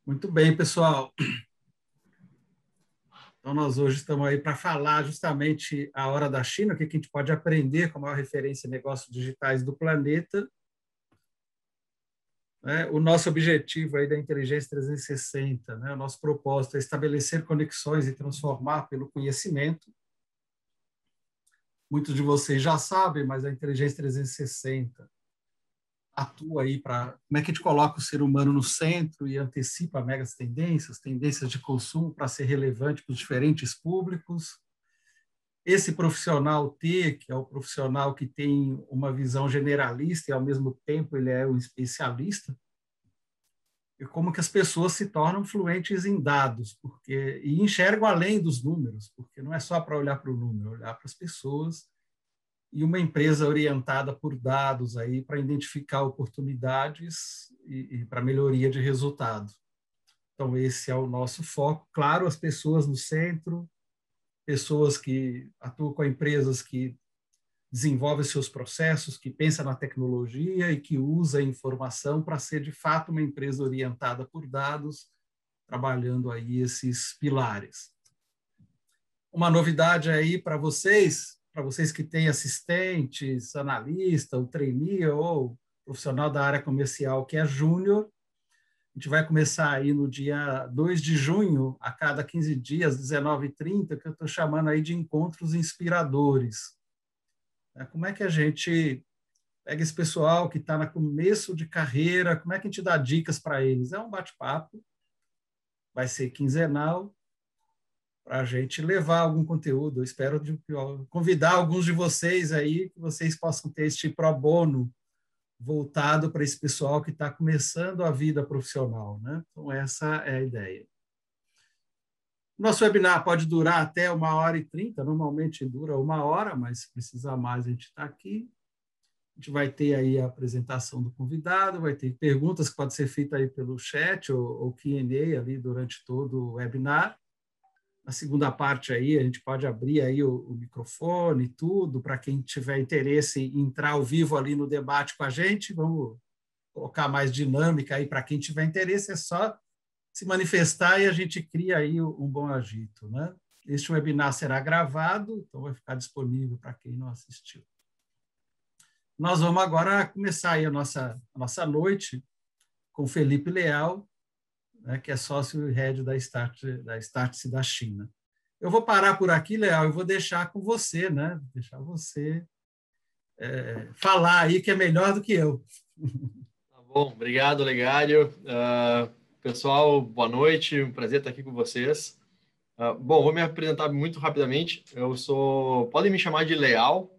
Muito bem, pessoal. Então, nós hoje estamos aí para falar justamente a hora da China, o que a gente pode aprender com a maior referência em negócios digitais do planeta. Né? O nosso objetivo aí da Inteligência 360, né? O nosso propósito é estabelecer conexões e transformar pelo conhecimento. Muitos de vocês já sabem, mas a Inteligência 360 atua aí para como é que a gente coloca o ser humano no centro e antecipa megas tendências, tendências de consumo para ser relevante para os diferentes públicos. Esse profissional T, que é o profissional que tem uma visão generalista e, ao mesmo tempo, ele é um especialista, e como que as pessoas se tornam fluentes em dados, e enxergam além dos números, porque não é só para olhar para o número, olhar para as pessoas, e uma empresa orientada por dados aí para identificar oportunidades e para melhoria de resultado. Então, esse é o nosso foco. Claro, as pessoas no centro, pessoas que atuam com empresas que desenvolvem seus processos, que pensa na tecnologia e que usa a informação para ser, de fato, uma empresa orientada por dados, trabalhando aí esses pilares. Uma novidade aí para vocês que têm assistentes, analista, o trainee ou profissional da área comercial que é júnior, a gente vai começar aí no dia 2 de junho, a cada 15 dias, 19h30, que eu estou chamando aí de encontros inspiradores. Como é que a gente pega esse pessoal que está no começo de carreira, como é que a gente dá dicas para eles? É um bate-papo, vai ser quinzenal, para a gente levar algum conteúdo. Eu espero convidar alguns de vocês aí, que vocês possam ter este pro bono voltado para esse pessoal que está começando a vida profissional, né? Então, essa é a ideia. Nosso webinar pode durar até 1h30, normalmente dura 1 hora, mas se precisar mais, a gente está aqui. A gente vai ter aí a apresentação do convidado, vai ter perguntas que podem ser feitas aí pelo chat ou Q&A ali durante todo o webinar. Na segunda parte aí, a gente pode abrir aí o microfone e tudo, para quem tiver interesse em entrar ao vivo ali no debate com a gente. Vamos colocar mais dinâmica aí para quem tiver interesse, é só se manifestar e a gente cria aí um bom agito, né? Este webinar será gravado, então vai ficar disponível para quem não assistiu. Nós vamos agora começar aí a nossa noite com o Felipe Leal, né, que é sócio e head da Startse da China. Eu vou parar por aqui, Leal, e vou deixar com você, né? Deixar você falar aí, que é melhor do que eu. Tá bom, obrigado, Legário. Pessoal, boa noite, um prazer estar aqui com vocês. Bom, vou me apresentar muito rapidamente. Podem me chamar de Leal,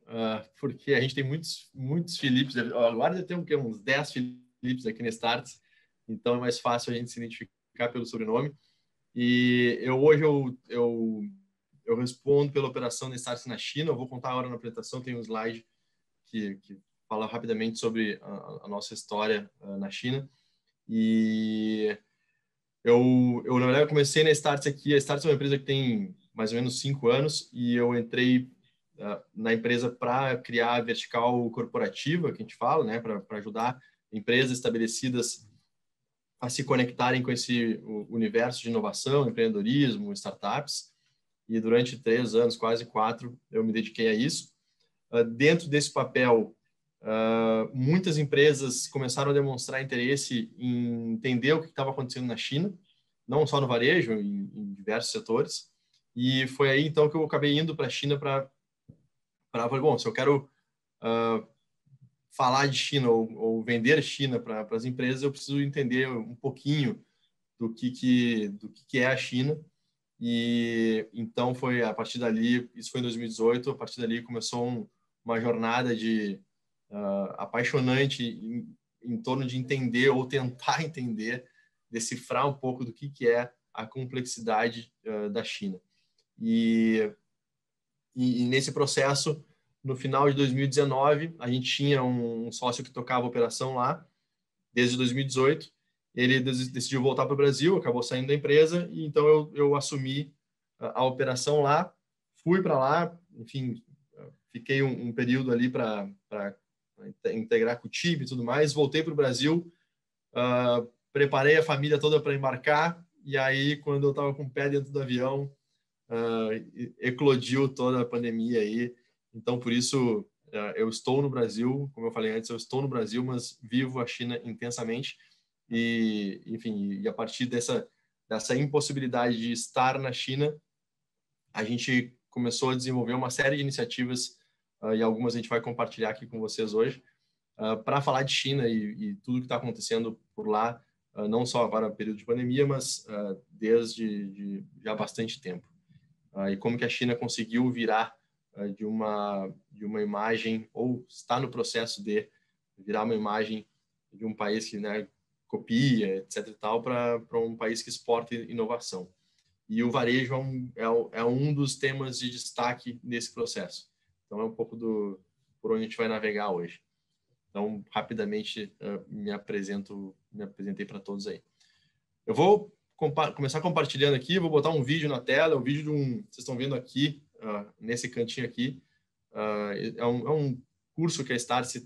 porque a gente tem muitos Filipes. Agora já tem uns 10 Filipes aqui na Startse, então é mais fácil a gente se identificar pelo sobrenome. E hoje eu respondo pela operação da Startse na China. Eu vou contar agora na apresentação, tem um slide que fala rapidamente sobre a nossa história na China. E na verdade, eu comecei na Startse aqui. A Startse é uma empresa que tem mais ou menos 5 anos e eu entrei na empresa para criar a vertical corporativa, que a gente fala, né, para ajudar empresas estabelecidas a se conectarem com esse universo de inovação, empreendedorismo, startups. E durante 3 anos, quase 4, eu me dediquei a isso. Dentro desse papel, muitas empresas começaram a demonstrar interesse em entender o que estava acontecendo na China, não só no varejo, em diversos setores. E foi aí, então, que eu acabei indo para a China para falar, bom, se eu quero falar de China ou vender China para as empresas, eu preciso entender um pouquinho do que é a China. E então foi a partir dali, isso foi em 2018, a partir dali começou uma jornada apaixonante em torno de entender ou tentar entender, decifrar um pouco do que é a complexidade da China. E nesse processo, no final de 2019, a gente tinha um sócio que tocava a operação lá, desde 2018. Ele decidiu voltar para o Brasil, acabou saindo da empresa, e então eu assumi a operação lá, fui para lá, enfim, fiquei um período ali para integrar com o time e tudo mais, voltei para o Brasil, preparei a família toda para embarcar, e aí, quando eu estava com o pé dentro do avião, eclodiu toda a pandemia aí. Então, por isso, eu estou no Brasil, como eu falei antes, eu estou no Brasil, mas vivo a China intensamente. E, enfim, e a partir dessa impossibilidade de estar na China, a gente começou a desenvolver uma série de iniciativas, e algumas a gente vai compartilhar aqui com vocês hoje, para falar de China e tudo que está acontecendo por lá, não só agora no período de pandemia, mas desde já bastante tempo. E como que a China conseguiu virar de uma imagem, ou está no processo de virar uma imagem de um país que, né, copia, etc. e tal, para um país que exporta inovação. E o varejo é um dos temas de destaque nesse processo. Então, é um pouco por onde a gente vai navegar hoje. Então, rapidamente, me apresentei para todos aí. Eu vou começar compartilhando aqui, vou botar um vídeo na tela, o vídeo vocês estão vendo aqui, nesse cantinho aqui, é um curso que a Startse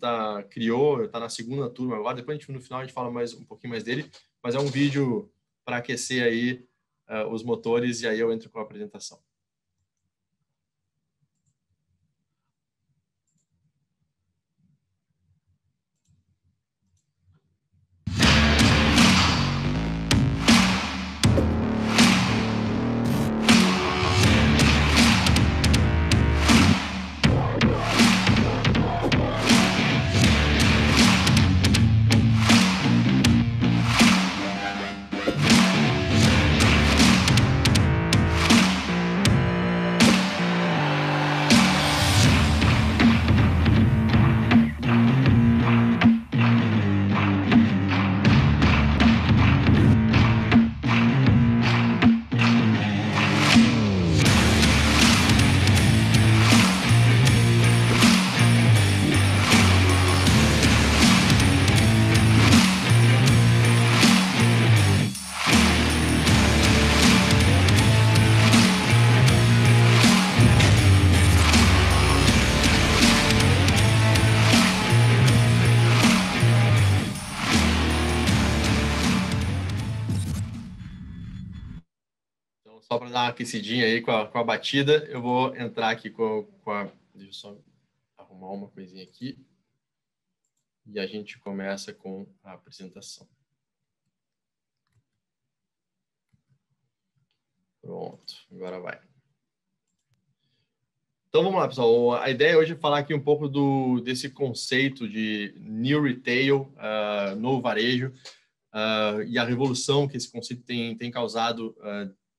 criou, está na segunda turma agora, depois no final a gente fala um pouquinho mais dele, mas é um vídeo para aquecer aí os motores, e aí eu entro com a apresentação. Só para dar uma aquecidinha aí com a batida, eu vou entrar aqui com a... Deixa eu só arrumar uma coisinha aqui. E a gente começa com a apresentação. Pronto, agora vai. Então vamos lá, pessoal. A ideia hoje é falar aqui um pouco desse conceito de New Retail, novo varejo, e a revolução que esse conceito tem causado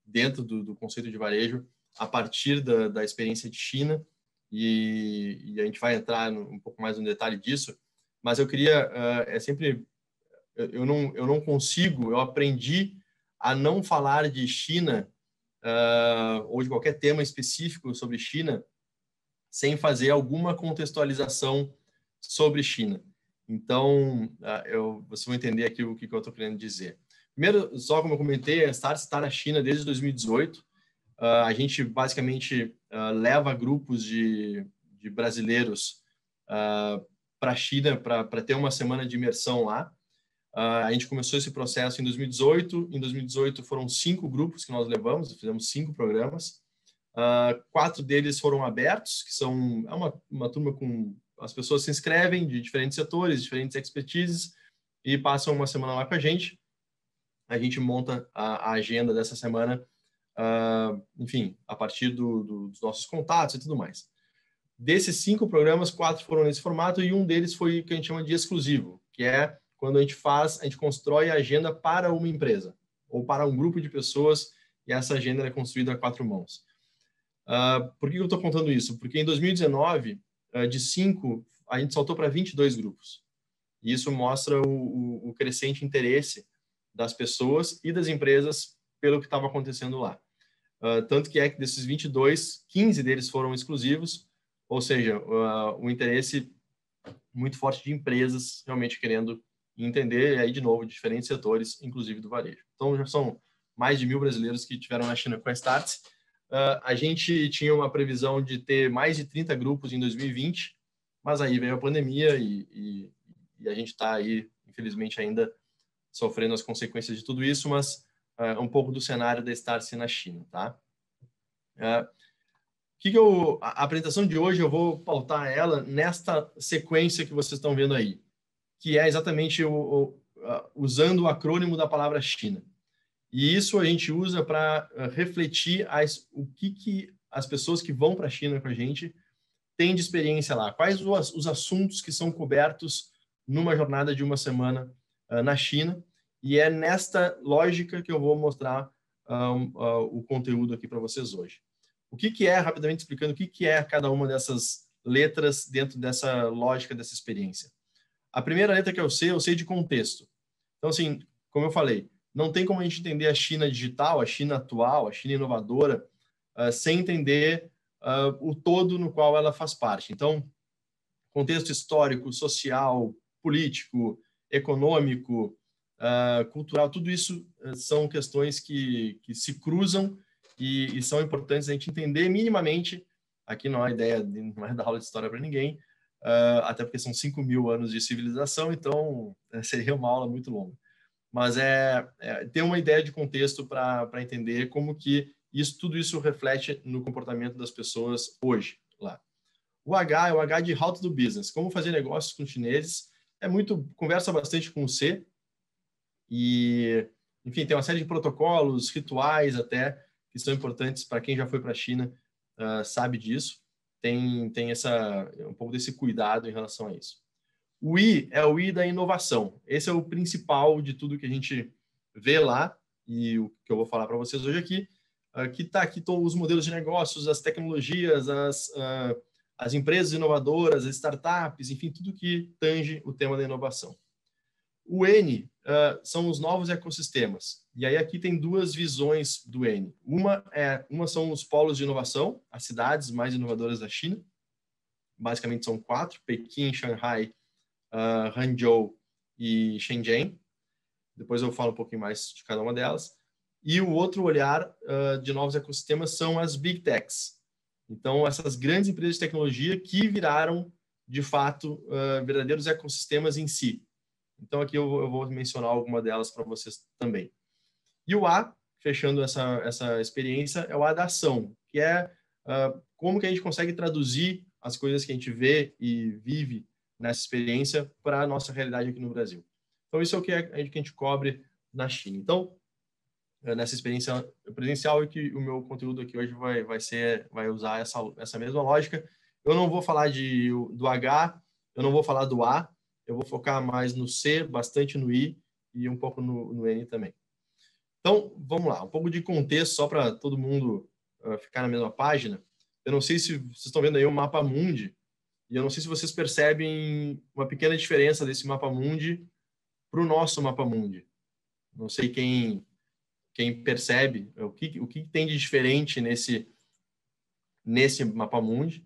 dentro do conceito de varejo, a partir da experiência de China, e a gente vai entrar um pouco mais no detalhe disso, mas eu queria, eu não consigo, eu aprendi a não falar de China, ou de qualquer tema específico sobre China, sem fazer alguma contextualização sobre China. Então, vocês vão entender aqui o que eu estou querendo dizer. Primeiro, só como eu comentei, a Startse está na China desde 2018. A gente basicamente leva grupos de brasileiros para a China para ter uma semana de imersão lá. A gente começou esse processo em 2018. Em 2018 foram 5 grupos que nós levamos, fizemos 5 programas. 4 deles foram abertos, que são uma turma com... As pessoas se inscrevem de diferentes setores, diferentes expertises, e passam uma semana lá com a gente. A gente monta a agenda dessa semana, enfim, a partir dos nossos contatos e tudo mais. Desses 5 programas, 4 foram nesse formato, e um deles foi o que a gente chama de exclusivo, que é quando a gente constrói a agenda para uma empresa, ou para um grupo de pessoas, e essa agenda é construída a 4 mãos. Por que eu estou contando isso? Porque em 2019, de 5, a gente saltou para 22 grupos. E isso mostra o crescente interesse das pessoas e das empresas pelo que estava acontecendo lá. Tanto que desses 22, 15 deles foram exclusivos, ou seja, o interesse muito forte de empresas realmente querendo entender, aí de novo, diferentes setores, inclusive do varejo. Então, já são mais de 1.000 brasileiros que estiveram na China com a Startse. A gente tinha uma previsão de ter mais de 30 grupos em 2020, mas aí veio a pandemia e a gente está aí, infelizmente, ainda sofrendo as consequências de tudo isso, mas um pouco do cenário da Starcy na China, tá? A apresentação de hoje eu vou pautar ela nesta sequência que vocês estão vendo aí, que é exatamente usando o acrônimo da palavra China. E isso a gente usa para refletir o que as pessoas que vão para a China com a gente têm de experiência lá, quais os assuntos que são cobertos numa jornada de uma semana na China, e é nesta lógica que eu vou mostrar o conteúdo aqui para vocês hoje. O que é, rapidamente explicando, o que é cada uma dessas letras dentro dessa lógica, dessa experiência. A primeira letra que eu sei de contexto. Então, assim, como eu falei, não tem como a gente entender a China digital, a China atual, a China inovadora, sem entender o todo no qual ela faz parte. Então, contexto histórico, social, político, econômico, cultural, tudo isso são questões que se cruzam e são importantes a gente entender minimamente. Aqui não há ideia, não é dar aula de história para ninguém, até porque são 5.000 anos de civilização, então seria uma aula muito longa. Mas ter uma ideia de contexto para entender como que tudo isso reflete no comportamento das pessoas hoje lá. O H é o H de How to do Business, como fazer negócios com chineses. Conversa bastante com o C, e, enfim, tem uma série de protocolos, rituais até, que são importantes para quem já foi para a China, sabe disso. Tem um pouco desse cuidado em relação a isso. O I é o I da inovação. Esse é o principal de tudo que a gente vê lá, e o que eu vou falar para vocês hoje aqui, que está aqui os modelos de negócios, as tecnologias, as empresas inovadoras, as startups, enfim, tudo que tange o tema da inovação. O N são os novos ecossistemas. E aí aqui tem duas visões do N. Uma são os polos de inovação, as cidades mais inovadoras da China. Basicamente são 4, Pequim, Shanghai, Hangzhou e Shenzhen. Depois eu falo um pouquinho mais de cada uma delas. E o outro olhar de novos ecossistemas são as Big Techs. Então, essas grandes empresas de tecnologia que viraram, de fato, verdadeiros ecossistemas em si. Então, aqui eu vou mencionar alguma delas para vocês também. E o A, fechando essa experiência, é o A da ação, que é como que a gente consegue traduzir as coisas que a gente vê e vive nessa experiência para a nossa realidade aqui no Brasil. Então, isso é o que a gente cobre na China. Então, nessa experiência presencial, e que o meu conteúdo aqui hoje vai usar essa mesma lógica. Eu não vou falar do H, eu não vou falar do A, eu vou focar mais no C, bastante no I e um pouco no N também. Então, vamos lá, um pouco de contexto só para todo mundo ficar na mesma página. Eu não sei se vocês estão vendo aí o mapa mundi, e eu não sei se vocês percebem uma pequena diferença desse mapa mundi para o nosso mapa mundi. Não sei quem percebe o que tem de diferente nesse mapa mundi.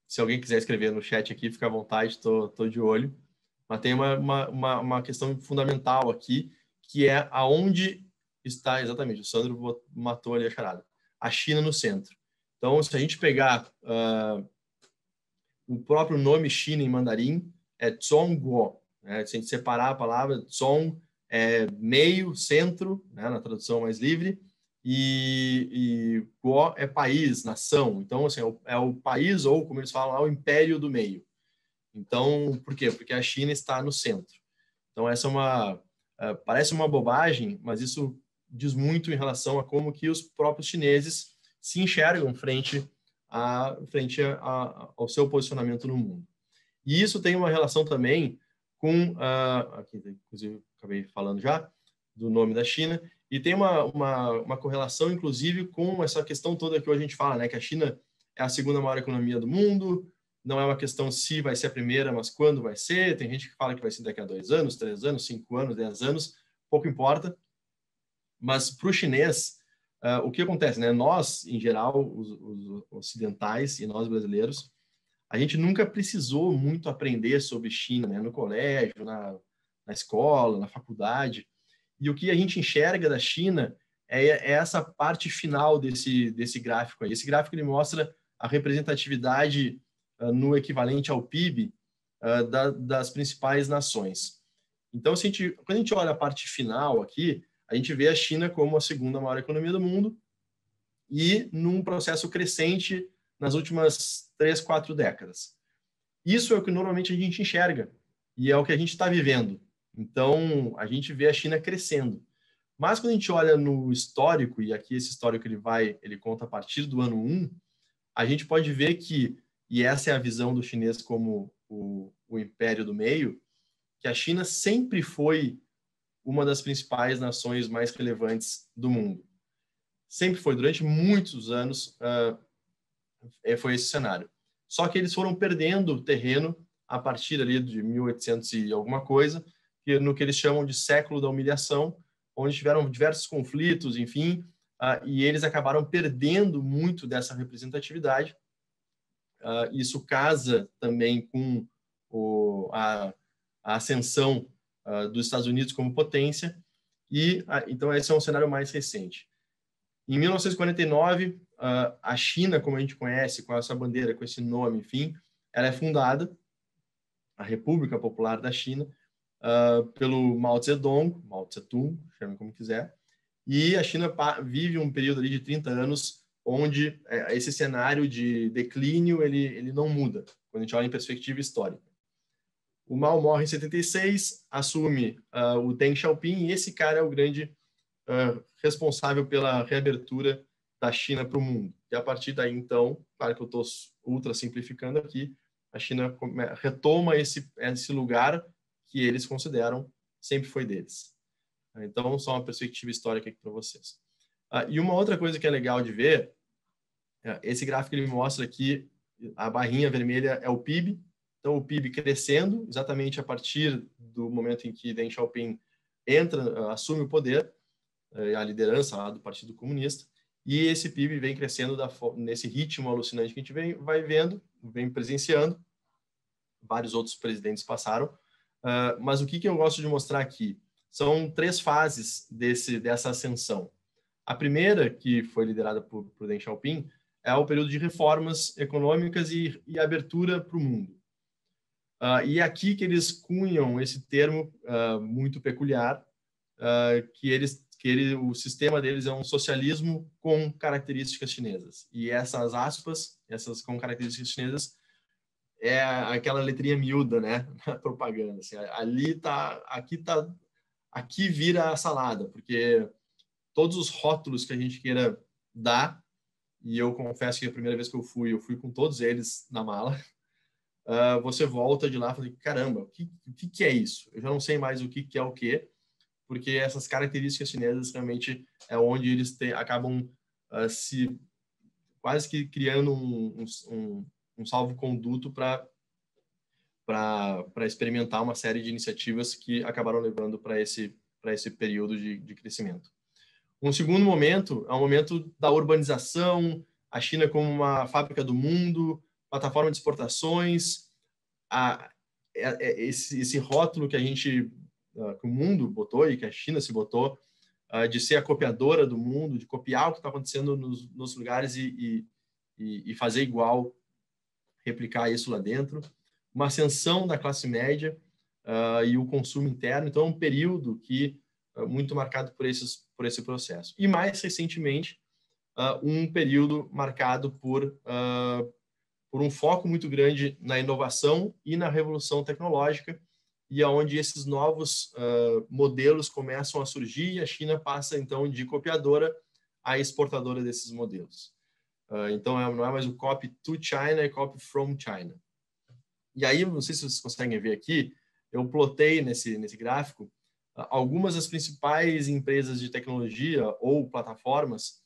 Se alguém quiser escrever no chat aqui, fica à vontade, estou de olho. Mas tem uma questão fundamental aqui, que é aonde está exatamente, o Sandro matou ali a charada, a China no centro. Então, se a gente pegar o próprio nome China em mandarim, é Zhongguo. Né? Se a gente separar a palavra, Zhong é meio, centro, né? Na tradução mais livre, e Guo é país, nação. Então, assim, é o país, ou como eles falam lá, o império do meio. Então, por quê? Porque a China está no centro. Então, essa parece uma bobagem, mas isso diz muito em relação a como que os próprios chineses se enxergam frente ao seu posicionamento no mundo. E isso tem uma relação também com, aqui, inclusive, acabei falando já, do nome da China, e tem uma correlação, inclusive, com essa questão toda que hoje a gente fala, né, que a China é a segunda maior economia do mundo, não é uma questão se vai ser a primeira, mas quando vai ser. Tem gente que fala que vai ser daqui a 2 anos, 3 anos, 5 anos, 10 anos, pouco importa. Mas para o chinês, o que acontece, né? Nós, em geral, os ocidentais e nós brasileiros, a gente nunca precisou muito aprender sobre China, né? No colégio, na escola, na faculdade. E o que a gente enxerga da China é essa parte final desse gráfico aí. Esse gráfico ele mostra a representatividade no equivalente ao PIB das principais nações. Então, quando a gente olha a parte final aqui, a gente vê a China como a segunda maior economia do mundo e num processo crescente nas últimas 3, 4 décadas. Isso é o que normalmente a gente enxerga e é o que a gente está vivendo. Então, a gente vê a China crescendo. Mas quando a gente olha no histórico, e aqui esse histórico ele conta a partir do ano 1, a gente pode ver que, e essa é a visão do chinês como o império do meio, que a China sempre foi uma das principais nações mais relevantes do mundo. Sempre foi, durante muitos anos, foi esse cenário. Só que eles foram perdendo terreno a partir ali de 1800 e alguma coisa, no que eles chamam de século da humilhação, onde tiveram diversos conflitos, enfim, e eles acabaram perdendo muito dessa representatividade. Isso casa também com a ascensão dos Estados Unidos como potência, e então esse é um cenário mais recente. Em 1949, a China, como a gente conhece, com essa bandeira, com esse nome, enfim, ela é fundada, a República Popular da China, pelo Mao Zedong, Mao Tse-tung, chame como quiser, e a China vive um período ali de 30 anos onde esse cenário de declínio ele não muda, quando a gente olha em perspectiva histórica. O Mao morre em 76, assume o Deng Xiaoping, e esse cara é o grande responsável pela reabertura da China para o mundo. E a partir daí, então, claro que eu estou ultra simplificando aqui, a China retoma esse lugar que eles consideram sempre foi deles. Então, só uma perspectiva histórica aqui para vocês. E uma outra coisa que é legal de ver, esse gráfico ele mostra aqui, a barrinha vermelha é o PIB, então o PIB crescendo, exatamente a partir do momento em que Deng Xiaoping assume o poder, a liderança lá do Partido Comunista, e esse PIB vem crescendo nesse ritmo alucinante que a gente vai vendo, vem presenciando, vários outros presidentes passaram, mas o que eu gosto de mostrar aqui? São 3 fases dessa ascensão. A primeira, que foi liderada por Deng Xiaoping, é o período de reformas econômicas e abertura para o mundo. E é aqui que eles cunham esse termo muito peculiar, o sistema deles é um socialismo com características chinesas. E essas aspas, essas com características chinesas, é aquela letrinha miúda, né, na propaganda. Assim, aqui vira a salada, porque todos os rótulos que a gente queira dar, e eu confesso que a primeira vez que eu fui com todos eles na mala, você volta de lá e fala, caramba, o que é isso? Eu já não sei mais o que é o quê, porque essas características chinesas realmente é onde eles acabam quase que criando um salvo-conduto para experimentar uma série de iniciativas que acabaram levando para esse período de crescimento. Um segundo momento é o momento da urbanização, a China como uma fábrica do mundo, plataforma de exportações, esse rótulo que que o mundo botou e que a China se botou, de ser a copiadora do mundo, de copiar o que está acontecendo nos lugares e fazer igual, replicar isso lá dentro. Uma ascensão da classe média e o consumo interno. Então, é um período muito marcado por esse processo. E, mais recentemente, um período marcado por um foco muito grande na inovação e na revolução tecnológica, e aonde esses novos modelos começam a surgir e a China passa, então, de copiadora a exportadora desses modelos. Então, não é mais o copy to China, é copy from China. E aí, não sei se vocês conseguem ver aqui, eu plotei nesse gráfico algumas das principais empresas de tecnologia ou plataformas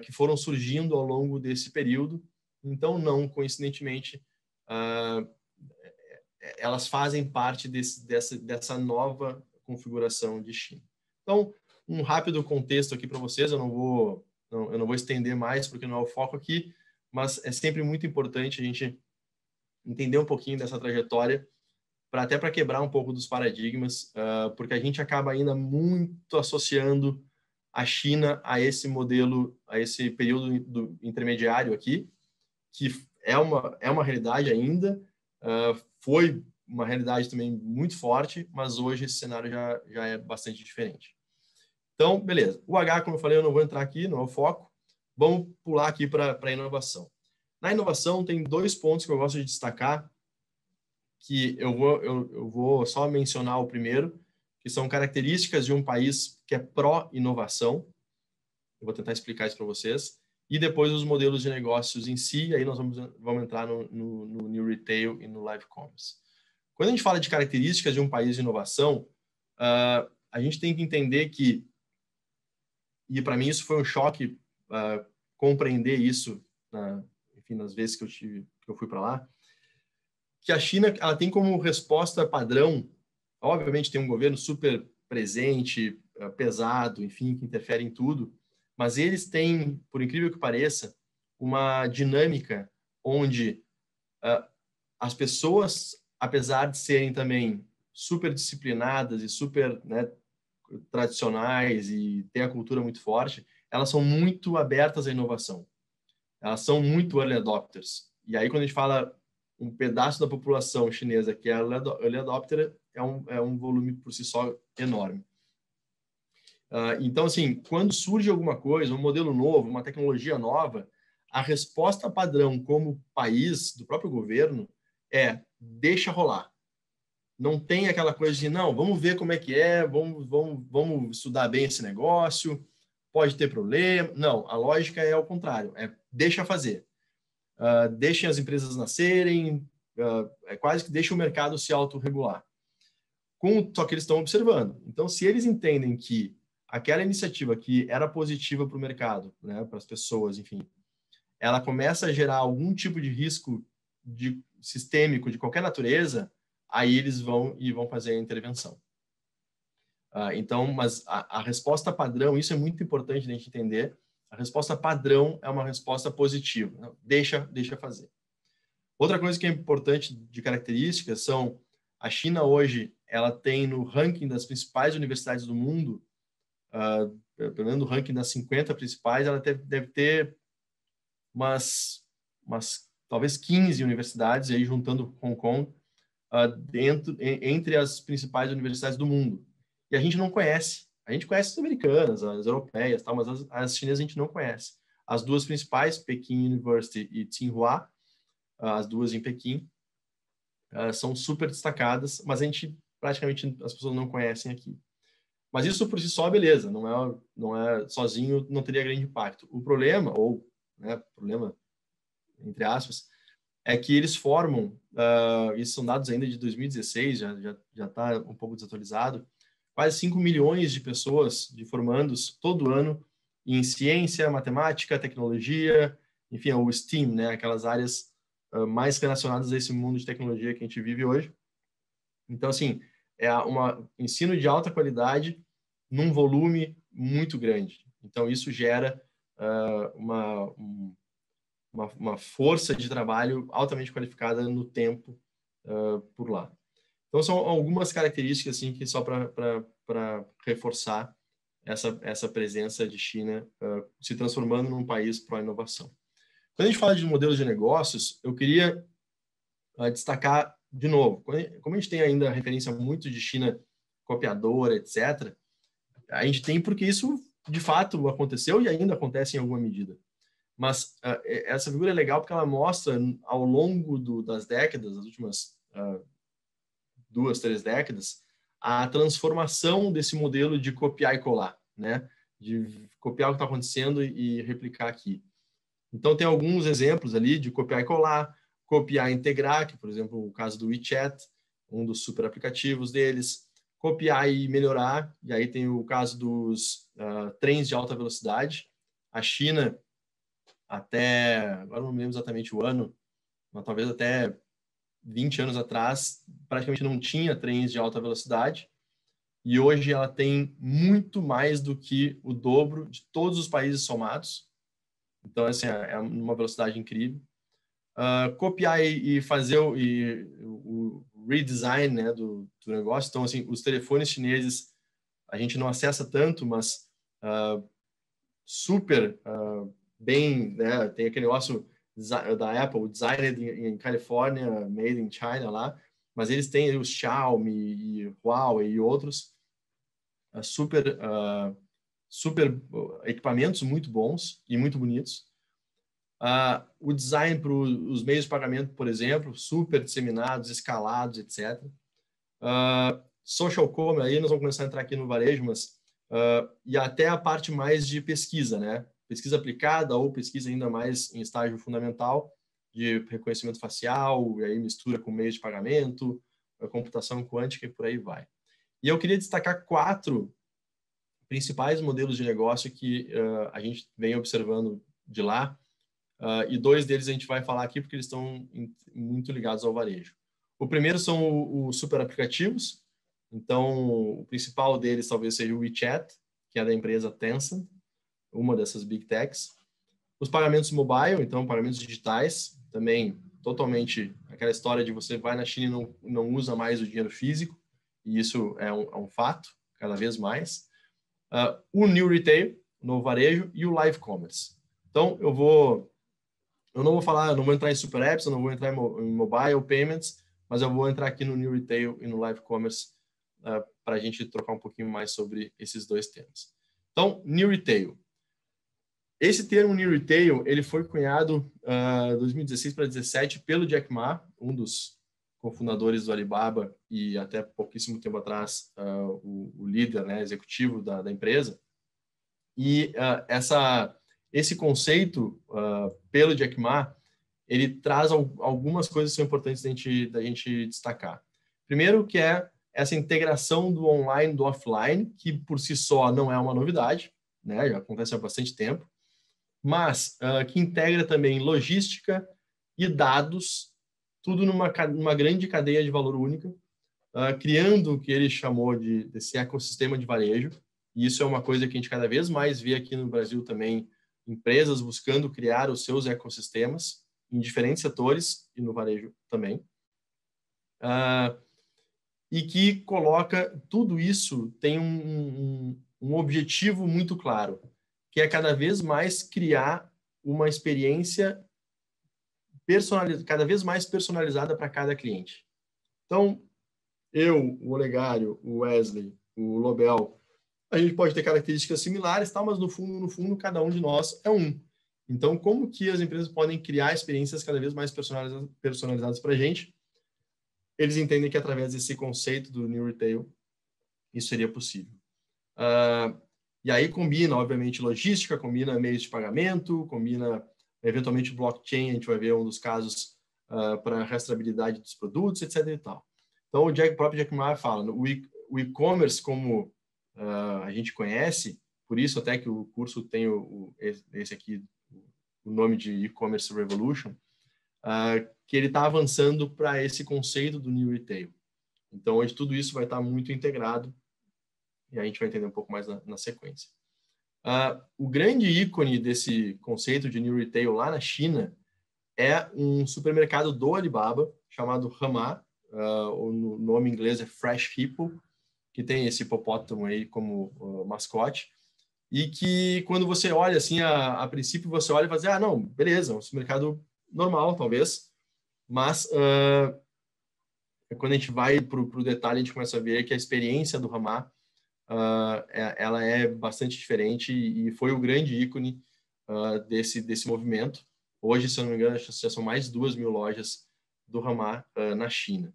que foram surgindo ao longo desse período. Então, não coincidentemente, elas fazem parte dessa nova configuração de China. Então, um rápido contexto aqui para vocês, eu não vou estender mais porque não é o foco aqui, mas é sempre muito importante a gente entender um pouquinho dessa trajetória, até para quebrar um pouco dos paradigmas, porque a gente acaba ainda muito associando a China a esse modelo, a esse período intermediário aqui, que é uma realidade ainda, foi uma realidade também muito forte, mas hoje esse cenário já é bastante diferente. Então, beleza. O H, como eu falei, eu não vou entrar aqui, não é o foco. Vamos pular aqui para a inovação. Na inovação, tem 2 pontos que eu gosto de destacar, que eu vou só mencionar o primeiro, que são características de um país que é pró-inovação. Eu vou tentar explicar isso para vocês. E depois os modelos de negócios em si, e aí nós vamos entrar no New Retail e no Live Commerce. Quando a gente fala de características de um país de inovação, a gente tem que entender que, e para mim isso foi um choque, compreender isso, enfim, nas vezes que eu fui para lá, que a China ela tem como resposta padrão, obviamente tem um governo super presente, pesado, enfim, que interfere em tudo, mas eles têm, por incrível que pareça, uma dinâmica onde as pessoas, apesar de serem também super disciplinadas e super, né, tradicionais e têm a cultura muito forte, elas são muito abertas à inovação. Elas são muito early adopters. E aí, quando a gente fala um pedaço da população chinesa que é early adopter, é um volume por si só enorme. Então, assim, quando surge alguma coisa, um modelo novo, uma tecnologia nova, a resposta padrão como país, do próprio governo, é deixa rolar. Não tem aquela coisa de, não, vamos ver como é que é, vamos estudar bem esse negócio, pode ter problema. Não, a lógica é ao contrário, é deixa fazer. Deixem as empresas nascerem, é quase que deixa o mercado se autorregular. Só que eles estão observando. Então, se eles entendem que aquela iniciativa que era positiva para o mercado, né, para as pessoas, enfim, ela começa a gerar algum tipo de risco sistêmico de qualquer natureza, aí eles vão fazer a intervenção. Então, mas a resposta padrão, isso é muito importante a gente entender, a resposta padrão é uma resposta positiva. Não, deixa fazer. Outra coisa que é importante de características são, a China hoje, ela tem no ranking das principais universidades do mundo, pelo menos no ranking das 50 principais, ela deve ter umas talvez 15 universidades, aí juntando Hong Kong, entre as principais universidades do mundo. E a gente não conhece. A gente conhece as americanas, as europeias, tal, mas as chinesas a gente não conhece. As 2 principais, Peking University e Tsinghua, as 2 em Pequim, são super destacadas, mas praticamente as pessoas não conhecem aqui. Mas isso por si só, beleza, não é sozinho, não teria grande impacto. O problema, problema entre aspas, é que eles formam, isso são dados ainda de 2016, já está um pouco desatualizado, quase 5 milhões de pessoas, de formandos, todo ano, em ciência, matemática, tecnologia, enfim, o STEAM, né, aquelas áreas mais relacionadas a esse mundo de tecnologia que a gente vive hoje. Então, assim, é um ensino de alta qualidade num volume muito grande. Então, isso gera uma força de trabalho altamente qualificada no tempo por lá. Então, são algumas características assim, que só para reforçar essa presença de China se transformando num país pró-inovação. Quando a gente fala de modelos de negócios, eu queria destacar, de novo, como a gente tem ainda referência muito de China copiadora, etc., a gente tem porque isso, de fato, aconteceu e ainda acontece em alguma medida. Mas essa figura é legal porque ela mostra, ao longo das décadas, das últimas 2, 3 décadas, a transformação desse modelo de copiar e colar, né? De copiar o que está acontecendo e replicar aqui. Então, tem alguns exemplos ali de copiar e colar, copiar e integrar, que, por exemplo, o caso do WeChat, um dos super aplicativos deles, copiar e melhorar, e aí tem o caso dos trens de alta velocidade. A China, agora não me lembro exatamente o ano, mas talvez até 20 anos atrás, praticamente não tinha trens de alta velocidade, e hoje ela tem muito mais do que o dobro de todos os países somados. Então, assim, é uma velocidade incrível. Copiar e fazer o redesign, né, do negócio. Então, assim, os telefones chineses a gente não acessa tanto, mas super bem, né, tem aquele negócio da Apple, designed em Califórnia, made in China lá. mas eles têm os Xiaomi e Huawei e outros super equipamentos muito bons e muito bonitos. O design para os meios de pagamento, por exemplo, super disseminados, escalados, etc. Social commerce, aí nós vamos começar a entrar aqui no varejo, mas e até a parte mais de pesquisa, né? Pesquisa aplicada ou pesquisa ainda mais em estágio fundamental, de reconhecimento facial, e aí mistura com meios de pagamento, computação quântica e por aí vai. E eu queria destacar 4 principais modelos de negócio que a gente vem observando de lá, e 2 deles a gente vai falar aqui porque eles estão muito ligados ao varejo. O primeiro são os super aplicativos. Então, o principal deles talvez seja o WeChat, que é da empresa Tencent, uma dessas Big Techs. Os pagamentos mobile, então pagamentos digitais, também totalmente aquela história de você vai na China e não usa mais o dinheiro físico, e isso é um fato, cada vez mais. O New Retail, no varejo, e o Live Commerce. Então, eu não vou entrar em super apps, eu não vou entrar em mobile payments, mas eu vou entrar aqui no New Retail e no Live Commerce para a gente trocar um pouquinho mais sobre esses 2 temas. Então, New Retail. Esse termo New Retail, ele foi cunhado em 2016 para 2017 pelo Jack Ma, um dos cofundadores do Alibaba e até pouquíssimo tempo atrás o líder, né, executivo da empresa. E esse conceito, pelo Jack Ma, ele traz algumas coisas que são importantes da gente destacar. Primeiro, que é essa integração do online do offline, que por si só não é uma novidade, né? Já acontece há bastante tempo, mas que integra também logística e dados, tudo numa grande cadeia de valor única, criando o que ele chamou desse ecossistema de varejo. E isso é uma coisa que a gente cada vez mais vê aqui no Brasil também, empresas buscando criar os seus ecossistemas em diferentes setores e no varejo também. E que coloca tudo isso, tem um objetivo muito claro, que é cada vez mais criar uma experiência cada vez mais personalizada para cada cliente. Então, eu, o Olegário, o Wesley, o Lobel, a gente pode ter características similares, tá? Mas no fundo, cada um de nós é um. Então, como que as empresas podem criar experiências cada vez mais personalizadas para a gente? Eles entendem que através desse conceito do New Retail, isso seria possível. E aí combina, obviamente, logística, combina meios de pagamento, combina, eventualmente, blockchain, a gente vai ver um dos casos para rastreabilidade dos produtos, etc. e tal. Então, o próprio Jack Ma fala, o e-commerce, como a gente conhece, por isso até que o curso tem esse aqui, o nome de E-Commerce Revolution, que ele está avançando para esse conceito do New Retail. Então, hoje tudo isso vai estar muito integrado e a gente vai entender um pouco mais na sequência. O grande ícone desse conceito de New Retail lá na China é um supermercado do Alibaba chamado Hema, o nome em inglês é Fresh Hippo, que tem esse hipopótamo aí como mascote, e que quando você olha assim, a princípio você olha e fala assim, não, beleza, um supermercado normal, talvez, mas quando a gente vai para o detalhe, a gente começa a ver que a experiência do Hema, ela é bastante diferente e foi o grande ícone desse movimento. Hoje, se eu não me engano, já são mais de 2.000 lojas do Hema na China.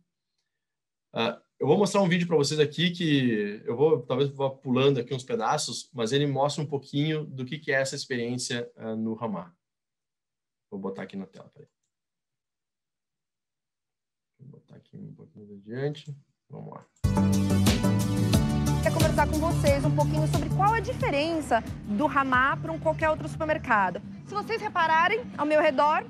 Eu vou mostrar um vídeo para vocês aqui que talvez vá pulando aqui uns pedaços, mas ele mostra um pouquinho do que é essa experiência no Hema. Vou botar aqui na tela, peraí. Vou botar aqui um pouquinho adiante. Vamos lá. Quero conversar com vocês um pouquinho sobre qual a diferença do Hema para qualquer outro supermercado. Se vocês repararem ao meu redor,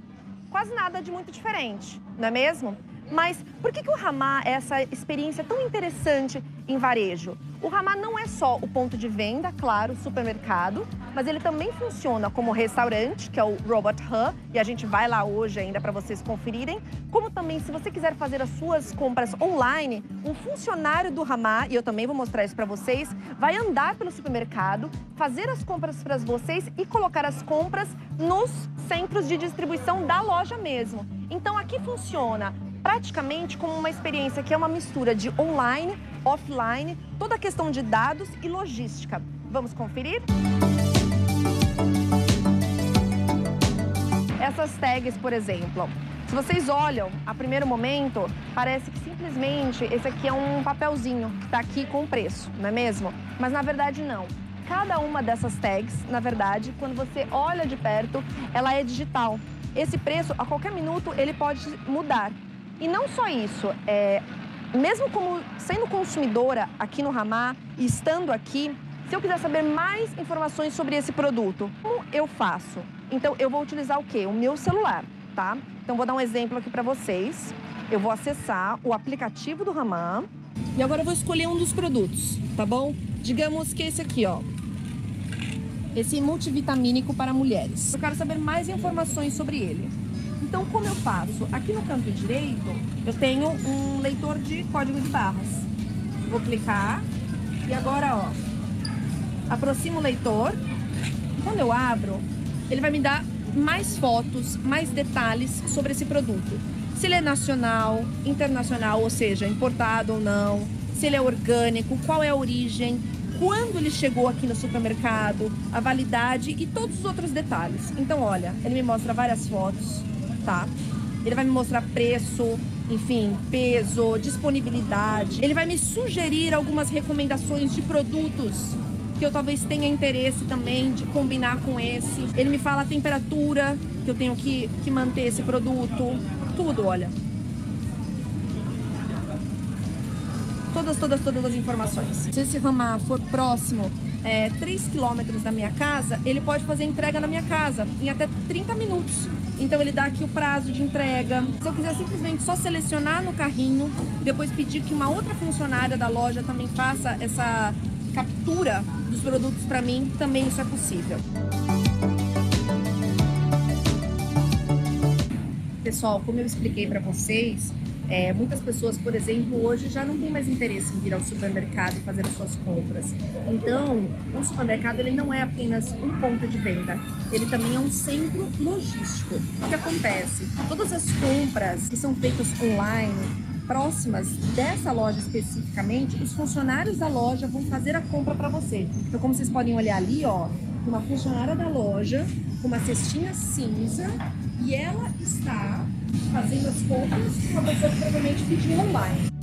quase nada de muito diferente, não é mesmo? Mas por que o Hema é essa experiência tão interessante em varejo? O Hema não é só o ponto de venda, claro, o supermercado, mas ele também funciona como restaurante, que é o Robot He, e a gente vai lá hoje ainda para vocês conferirem, como também, se você quiser fazer as suas compras online, um funcionário do Hema, e eu também vou mostrar isso para vocês, vai andar pelo supermercado, fazer as compras para vocês e colocar as compras nos centros de distribuição da loja mesmo. Então aqui funciona praticamente como uma experiência que é uma mistura de online, offline, toda a questão de dados e logística. Vamos conferir? Essas tags, por exemplo, se vocês olham, a primeiro momento, parece que simplesmente esse aqui é um papelzinho que está aqui com o preço, não é mesmo? Mas na verdade não. Cada uma dessas tags, na verdade, quando você olha de perto, ela é digital. Esse preço, a qualquer minuto, ele pode mudar. E não só isso, mesmo como sendo consumidora aqui no Ramá e estando aqui, se eu quiser saber mais informações sobre esse produto, como eu faço? Então, eu vou utilizar o quê? O meu celular, tá? Então, vou dar um exemplo aqui para vocês. Eu vou acessar o aplicativo do Ramá. E agora eu vou escolher um dos produtos, tá bom? Digamos que esse aqui, ó. Esse multivitamínico para mulheres. Eu quero saber mais informações sobre ele. Então, como eu faço? Aqui no canto direito, eu tenho um leitor de código de barras. Vou clicar e agora, ó, aproximo o leitor. Quando eu abro, ele vai me dar mais fotos, mais detalhes sobre esse produto. Se ele é nacional, internacional, ou seja, importado ou não, se ele é orgânico, qual é a origem, quando ele chegou aqui no supermercado, a validade e todos os outros detalhes. Então, olha, ele me mostra várias fotos, tá? Ele vai me mostrar preço, enfim, peso, disponibilidade. Ele vai me sugerir algumas recomendações de produtos que eu talvez tenha interesse também de combinar com esse. Ele me fala a temperatura que eu tenho que manter esse produto. Tudo, olha. Todas as informações. Se esse Ramá for próximo 3 quilômetros da minha casa, ele pode fazer entrega na minha casa em até 30 minutos. Então ele dá aqui o prazo de entrega. Se eu quiser simplesmente só selecionar no carrinho, depois pedir que uma outra funcionária da loja também faça essa captura dos produtos para mim, também isso é possível. Pessoal, como eu expliquei para vocês, muitas pessoas, por exemplo, hoje já não têm mais interesse em vir ao supermercado e fazer as suas compras. Então, o supermercado ele não é apenas um ponto de venda, ele também é um centro logístico. O que acontece? Todas as compras que são feitas online, próximas dessa loja especificamente, os funcionários da loja vão fazer a compra para você. Então, como vocês podem olhar ali, ó, uma funcionária da loja com uma cestinha cinza e ela está fazendo as compras que uma pessoa que provavelmente pediu online.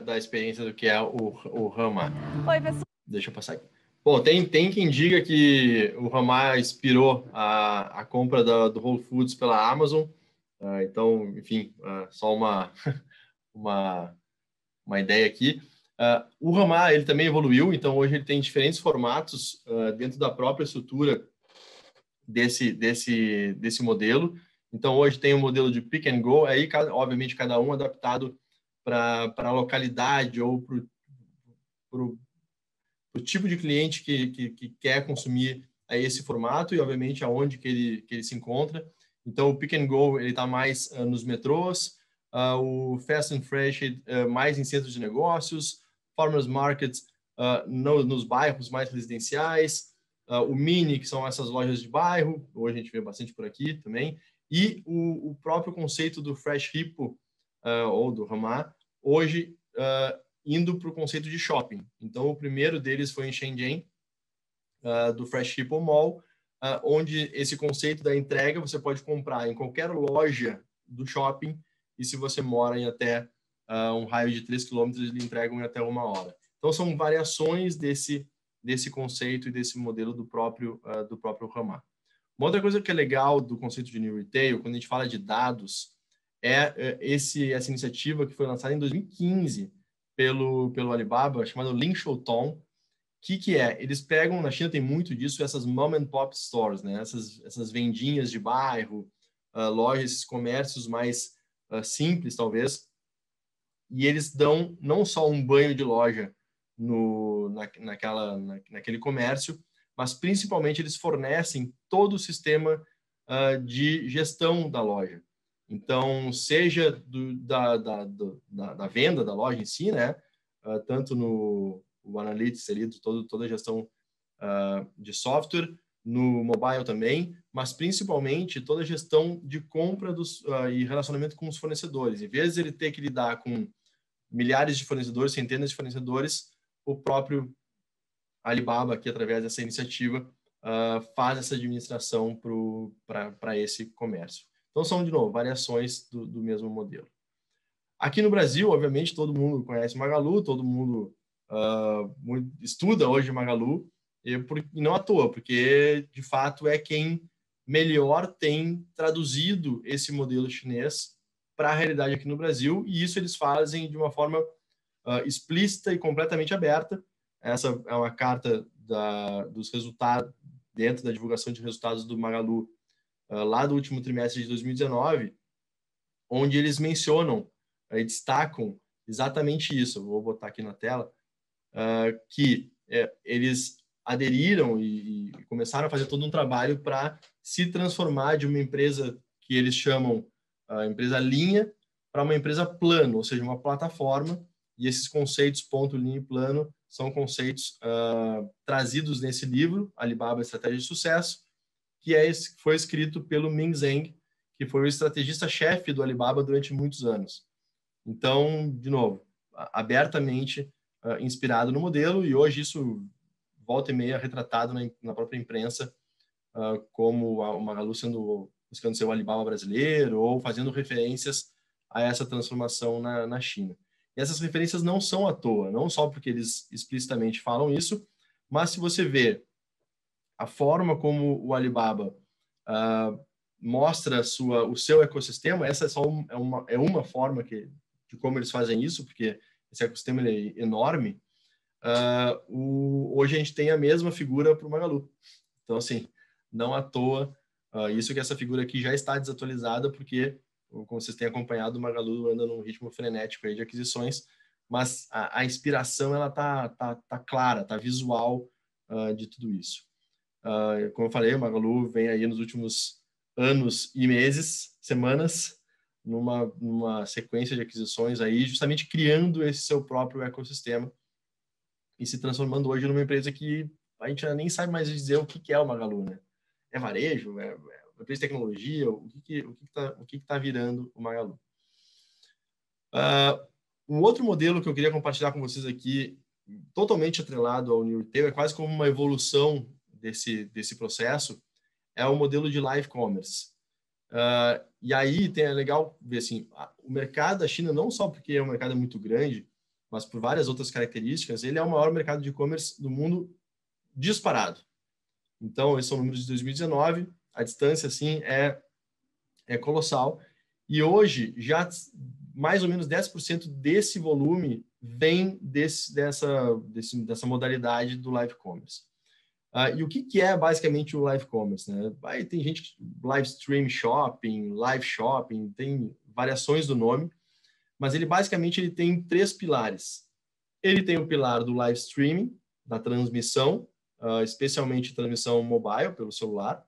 Da experiência do que é o Ramá. Oi, pessoal. Deixa eu passar aqui. Bom, tem quem diga que o Ramá inspirou a compra do Whole Foods pela Amazon. Então, enfim, só uma ideia aqui. O Ramá, ele também evoluiu, então hoje ele tem diferentes formatos dentro da própria estrutura desse modelo. Então, hoje tem o modelo de Pick and Go, aí, obviamente, cada um adaptado para a localidade ou para o tipo de cliente que quer consumir esse formato e, obviamente, aonde que ele se encontra. Então, o Pick and Go está mais nos metrôs, o Fast and Fresh mais em centros de negócios, Farmers Markets nos bairros mais residenciais, o Mini, que são essas lojas de bairro, hoje a gente vê bastante por aqui também, e o próprio conceito do Fresh Hippo, ou do Ramá, hoje indo para o conceito de shopping. Então, o primeiro deles foi em Shenzhen, do Fresh Hippo Mall, onde esse conceito da entrega você pode comprar em qualquer loja do shopping e se você mora em até um raio de 3 km, eles lhe entregam em até 1 hora. Então, são variações desse conceito e desse modelo do próprio Ramá. Uma outra coisa que é legal do conceito de New Retail, quando a gente fala de dados, essa iniciativa que foi lançada em 2015 pelo Alibaba, chamada Lin Shouton, que é? Eles pegam, na China tem muito disso, essas mom and pop stores, né? Essas vendinhas de bairro, lojas, esses comércios mais simples, talvez, e eles dão não só um banho de loja naquele comércio, mas principalmente eles fornecem todo o sistema de gestão da loja. Então, seja da venda da loja em si, né? Tanto no Analytics, ali, toda a gestão de software, no mobile também, mas principalmente toda a gestão de compra e relacionamento com os fornecedores. Em vez de ele ter que lidar com milhares de fornecedores, centenas de fornecedores, o próprio Alibaba, aqui através dessa iniciativa, faz essa administração para esse comércio. Então, são, de novo, variações do mesmo modelo. Aqui no Brasil, obviamente, todo mundo conhece Magalu, todo mundo estuda hoje Magalu, e não à toa, porque, de fato, é quem melhor tem traduzido esse modelo chinês para a realidade aqui no Brasil, e isso eles fazem de uma forma explícita e completamente aberta. Essa é uma carta dos resultados, dentro da divulgação de resultados do Magalu, lá do último trimestre de 2019, onde eles mencionam e destacam exatamente isso. Eu vou botar aqui na tela, que eles aderiram e começaram a fazer todo um trabalho para se transformar de uma empresa que eles chamam empresa linha para uma empresa plano, ou seja, uma plataforma, e esses conceitos ponto, linha e plano são conceitos trazidos nesse livro, Alibaba Estratégia de Sucesso, que foi escrito pelo Ming Zheng, que foi o estrategista-chefe do Alibaba durante muitos anos. Então, de novo, abertamente inspirado no modelo, e hoje isso volta e meia retratado na própria imprensa, como o Magalu buscando ser o Alibaba brasileiro, ou fazendo referências a essa transformação na China. E essas referências não são à toa, não só porque eles explicitamente falam isso, mas se você vê a forma como o Alibaba mostra o seu ecossistema, essa é uma forma de como eles fazem isso, porque esse ecossistema ele é enorme. Hoje a gente tem a mesma figura para o Magalu. Então, assim, não à toa, isso que essa figura aqui já está desatualizada, porque, como vocês têm acompanhado, o Magalu anda num ritmo frenético aí de aquisições, mas a inspiração ela tá clara, tá visual de tudo isso. Como eu falei, o Magalu vem aí nos últimos anos e meses, semanas, numa sequência de aquisições aí, justamente criando esse seu próprio ecossistema e se transformando hoje numa empresa que a gente nem sabe mais dizer o que é o Magalu, né? É varejo? É uma empresa de tecnologia? O que tá virando o Magalu? Um outro modelo que eu queria compartilhar com vocês aqui, totalmente atrelado ao New Retail, é quase como uma evolução desse processo, é o modelo de live commerce. E aí é legal ver assim, o mercado da China, não só porque é um mercado muito grande, mas por várias outras características, ele é o maior mercado de e-commerce do mundo disparado. Então, esses são números de 2019, a distância assim é colossal, e hoje já mais ou menos 10% desse volume vem dessa modalidade do live commerce. E o que é basicamente o live commerce, né? Tem gente que live stream shopping, live shopping, tem variações do nome, mas ele basicamente tem 3 pilares. Ele tem o pilar do live streaming, da transmissão, especialmente transmissão mobile, pelo celular.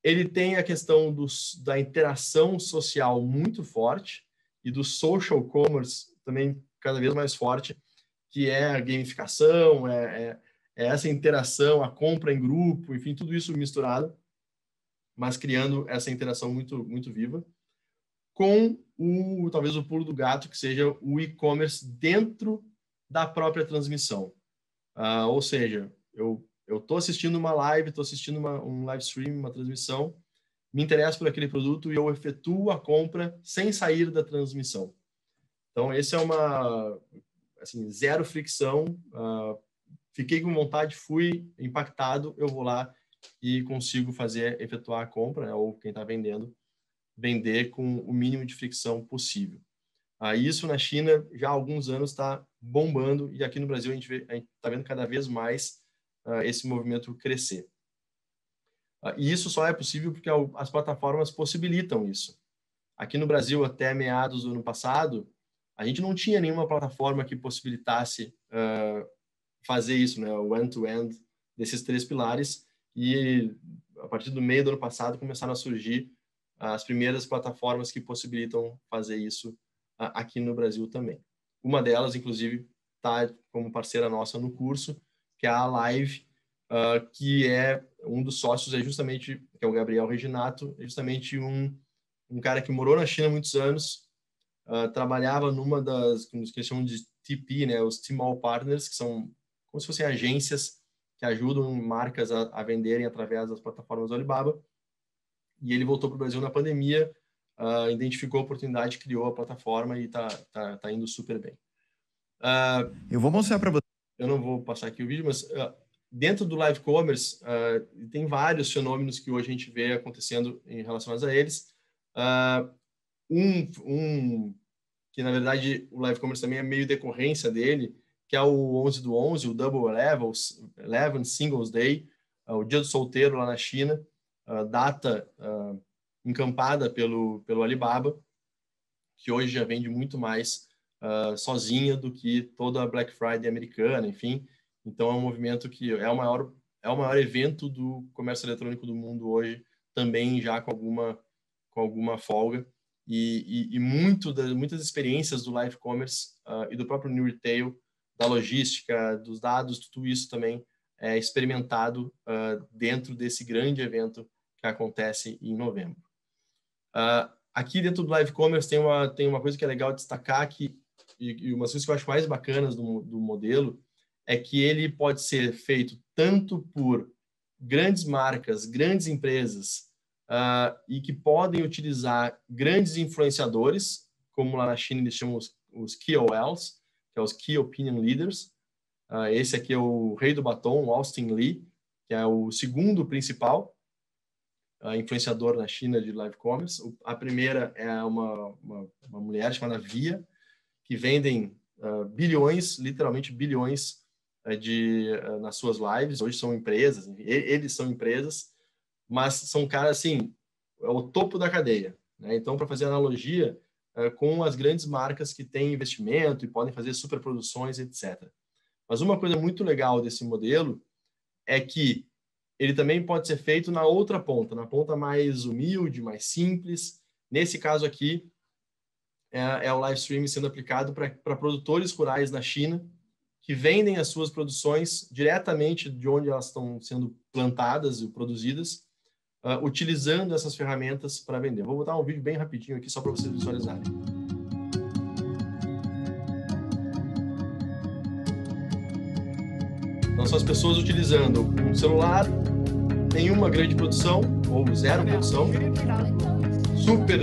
Ele tem a questão da interação social muito forte e do social commerce também cada vez mais forte, que é a gamificação, é essa interação, a compra em grupo, enfim, tudo isso misturado, mas criando essa interação muito, muito viva, com talvez o pulo do gato, que seja o e-commerce dentro da própria transmissão. Ou seja, eu estou assistindo uma live, estou assistindo um live stream, uma transmissão, me interesso por aquele produto e eu efetuo a compra sem sair da transmissão. Então, esse é assim, zero fricção, fiquei com vontade, fui impactado, eu vou lá e consigo efetuar a compra, né, ou quem está vendendo, vender com o mínimo de fricção possível. Isso na China já há alguns anos está bombando, e aqui no Brasil a gente está vendo cada vez mais esse movimento crescer. E isso só é possível porque as plataformas possibilitam isso. Aqui no Brasil, até meados do ano passado, a gente não tinha nenhuma plataforma que possibilitasse fazer isso, né, o end-to-end desses 3 pilares, e a partir do meio do ano passado começaram a surgir as primeiras plataformas que possibilitam fazer isso aqui no Brasil também. Uma delas, inclusive, está como parceira nossa no curso, que é a Live, que é um dos sócios, que é o Gabriel Reginato, é justamente um cara que morou na China há muitos anos, trabalhava numa das, como eles chamam de TP, né, os Tmall Partners, que são como se fossem agências que ajudam marcas a venderem através das plataformas do Alibaba. E ele voltou para o Brasil na pandemia, identificou a oportunidade, criou a plataforma e tá indo super bem. Eu vou mostrar para você. Eu não vou passar aqui o vídeo, mas dentro do live commerce tem vários fenômenos que hoje a gente vê acontecendo em relacionados a eles. Que na verdade o live commerce também é meio decorrência dele, que é o 11 do 11, o Double 11, Singles Day, o Dia do Solteiro lá na China, data encampada pelo Alibaba, que hoje já vende muito mais sozinha do que toda a Black Friday americana, enfim. Então é um movimento que é o maior evento do comércio eletrônico do mundo hoje, também já com alguma folga. E muitas experiências do live commerce e do próprio New Retail, da logística, dos dados, tudo isso também é experimentado dentro desse grande evento que acontece em novembro. Aqui dentro do live commerce tem uma coisa que é legal destacar, e uma das coisas que eu acho mais bacanas do modelo é que ele pode ser feito tanto por grandes marcas, grandes empresas, e que podem utilizar grandes influenciadores, como lá na China eles chamam os KOLs, que é os Key Opinion Leaders. Esse aqui é o rei do batom, o Austin Lee, que é o segundo principal influenciador na China de live commerce. A primeira é uma mulher chamada Via, que vendem bilhões, literalmente bilhões, nas suas lives. Hoje são empresas, eles são empresas, mas são caras, assim, é o topo da cadeia, né? Então, para fazer analogia com as grandes marcas que têm investimento e podem fazer superproduções, etc. Mas uma coisa muito legal desse modelo é que ele também pode ser feito na outra ponta, na ponta mais humilde, mais simples. Nesse caso aqui, é o live streaming sendo aplicado para produtores rurais na China, que vendem as suas produções diretamente de onde elas estão sendo plantadas e produzidas, utilizando essas ferramentas para vender. Vou botar um vídeo bem rapidinho aqui só para vocês visualizarem. Então, são as pessoas utilizando um celular, nenhuma grande produção, ou zero produção, super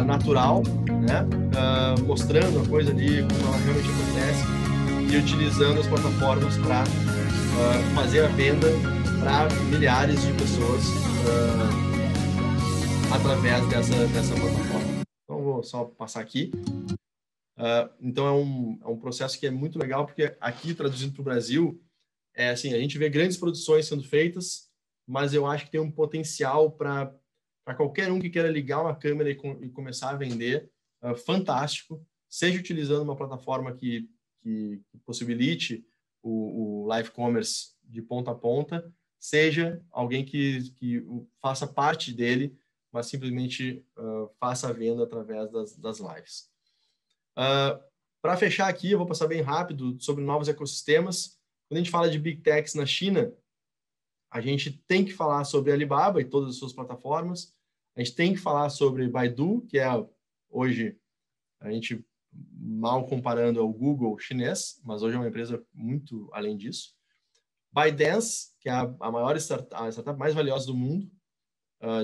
natural, né? Mostrando a coisa ali, como ela realmente acontece, e utilizando as plataformas para fazer a venda para milhares de pessoas através dessa plataforma. Então, vou só passar aqui. Então, é um processo que é muito legal, porque aqui, traduzindo para o Brasil, assim, a gente vê grandes produções sendo feitas, mas eu acho que tem um potencial para qualquer um que queira ligar uma câmera e começar a vender, fantástico, seja utilizando uma plataforma que possibilite o live commerce de ponta a ponta, seja alguém que faça parte dele, mas simplesmente faça a venda através das lives. Para fechar aqui, eu vou passar bem rápido sobre novos ecossistemas. Quando a gente fala de Big Techs na China, a gente tem que falar sobre Alibaba e todas as suas plataformas. A gente tem que falar sobre Baidu, que é hoje, a gente mal comparando ao Google chinês, mas hoje é uma empresa muito além disso. ByteDance, que é a maior a startup mais valiosa do mundo,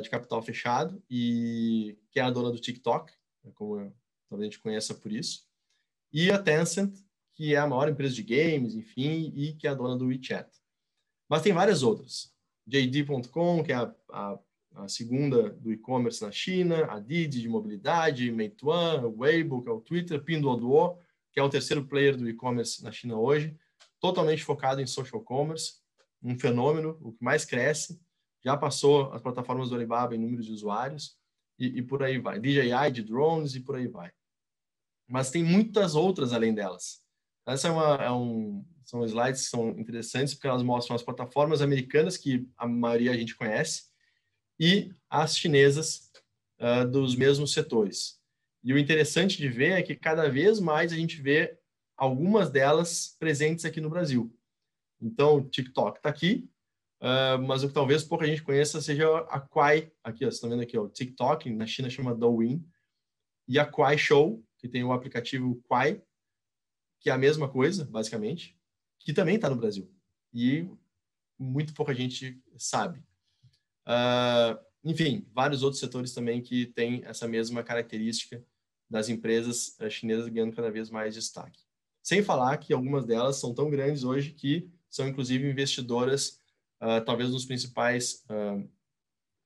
de capital fechado, e que é a dona do TikTok, como talvez a gente conheça por isso. E a Tencent, que é a maior empresa de games, enfim, e que é a dona do WeChat. Mas tem várias outras. JD.com, que é a segunda do e-commerce na China, a Didi de mobilidade, Meituan, Weibo, que é o Twitter, Pinduoduo, que é o terceiro player do e-commerce na China hoje, totalmente focado em social commerce, um fenômeno, o que mais cresce, já passou as plataformas do Alibaba em números de usuários e por aí vai. DJI, de drones e por aí vai. Mas tem muitas outras além delas. Essa são slides que são interessantes porque elas mostram as plataformas americanas, que a maioria a gente conhece, e as chinesas dos mesmos setores. E o interessante de ver é que cada vez mais a gente vê algumas delas presentes aqui no Brasil. Então, o TikTok está aqui, mas o que talvez pouca gente conheça seja a Kwai. Aqui, ó, vocês estão vendo aqui, ó, o TikTok, na China chama Douyin, e a Kwai Show, que tem o aplicativo Kwai, que é a mesma coisa, basicamente, que também está no Brasil. E muito pouca gente sabe. Enfim, vários outros setores também que têm essa mesma característica das empresas chinesas ganhando cada vez mais destaque. Sem falar que algumas delas são tão grandes hoje que são, inclusive, investidoras, talvez nos principais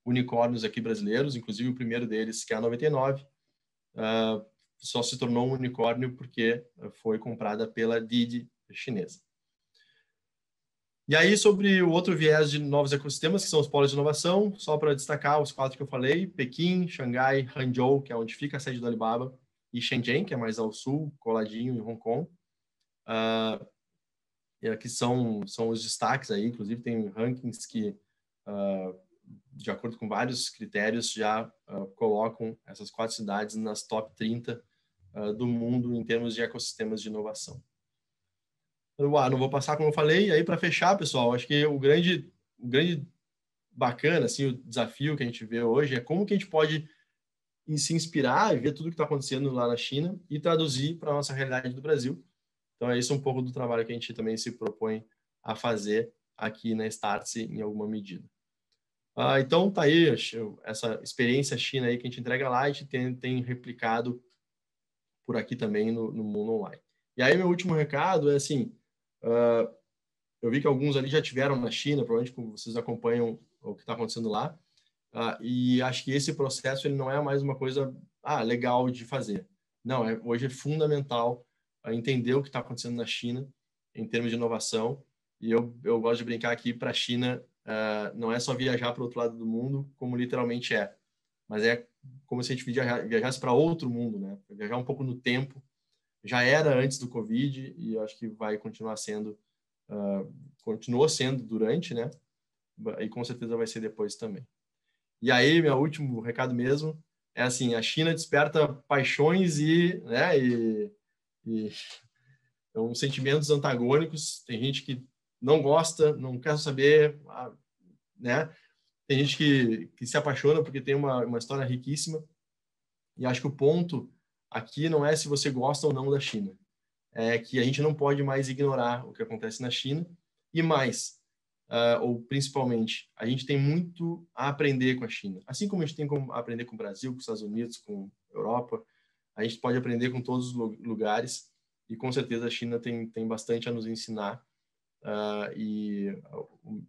unicórnios aqui brasileiros, inclusive o primeiro deles, que é a 99, só se tornou um unicórnio porque foi comprada pela Didi chinesa. E aí, sobre o outro viés de novos ecossistemas, que são os polos de inovação, só para destacar os 4 que eu falei: Pequim, Xangai, Hangzhou, que é onde fica a sede do Alibaba, e Shenzhen, que é mais ao sul, coladinho em Hong Kong. E aqui são os destaques aí, inclusive tem rankings que, de acordo com vários critérios, já colocam essas 4 cidades nas top 30 do mundo em termos de ecossistemas de inovação. Não vou passar como eu falei. E aí, para fechar, pessoal, acho que o grande bacana, assim, o desafio que a gente vê hoje é como que a gente pode se inspirar e ver tudo que está acontecendo lá na China e traduzir para a nossa realidade do Brasil. Então, é isso um pouco do trabalho que a gente também se propõe a fazer aqui na Startse em alguma medida. Então, tá aí essa experiência China aí que a gente entrega lá, a gente tem replicado por aqui também no mundo online. E aí, meu último recado é assim, eu vi que alguns ali já tiveram na China, provavelmente vocês acompanham o que está acontecendo lá, e acho que esse processo ele não é mais uma coisa legal de fazer. Não, hoje é fundamental entender o que está acontecendo na China em termos de inovação, e eu gosto de brincar aqui para a China, não é só viajar para o outro lado do mundo, como literalmente é, mas é como se a gente viajasse para outro mundo, né? Viajar um pouco no tempo. Já era antes do Covid e eu acho que vai continuar sendo, continuou sendo durante, né? E com certeza vai ser depois também. E aí, meu último recado mesmo é assim, a China desperta paixões e sentimentos antagônicos. Tem gente que não gosta, não quer saber, né? Tem gente que se apaixona porque tem uma história riquíssima. E acho que o ponto aqui não é se você gosta ou não da China. É que a gente não pode mais ignorar o que acontece na China. E mais, ou principalmente, a gente tem muito a aprender com a China. Assim como a gente tem como aprender com o Brasil, com os Estados Unidos, com a Europa, a gente pode aprender com todos os lugares. E com certeza a China tem bastante a nos ensinar. E o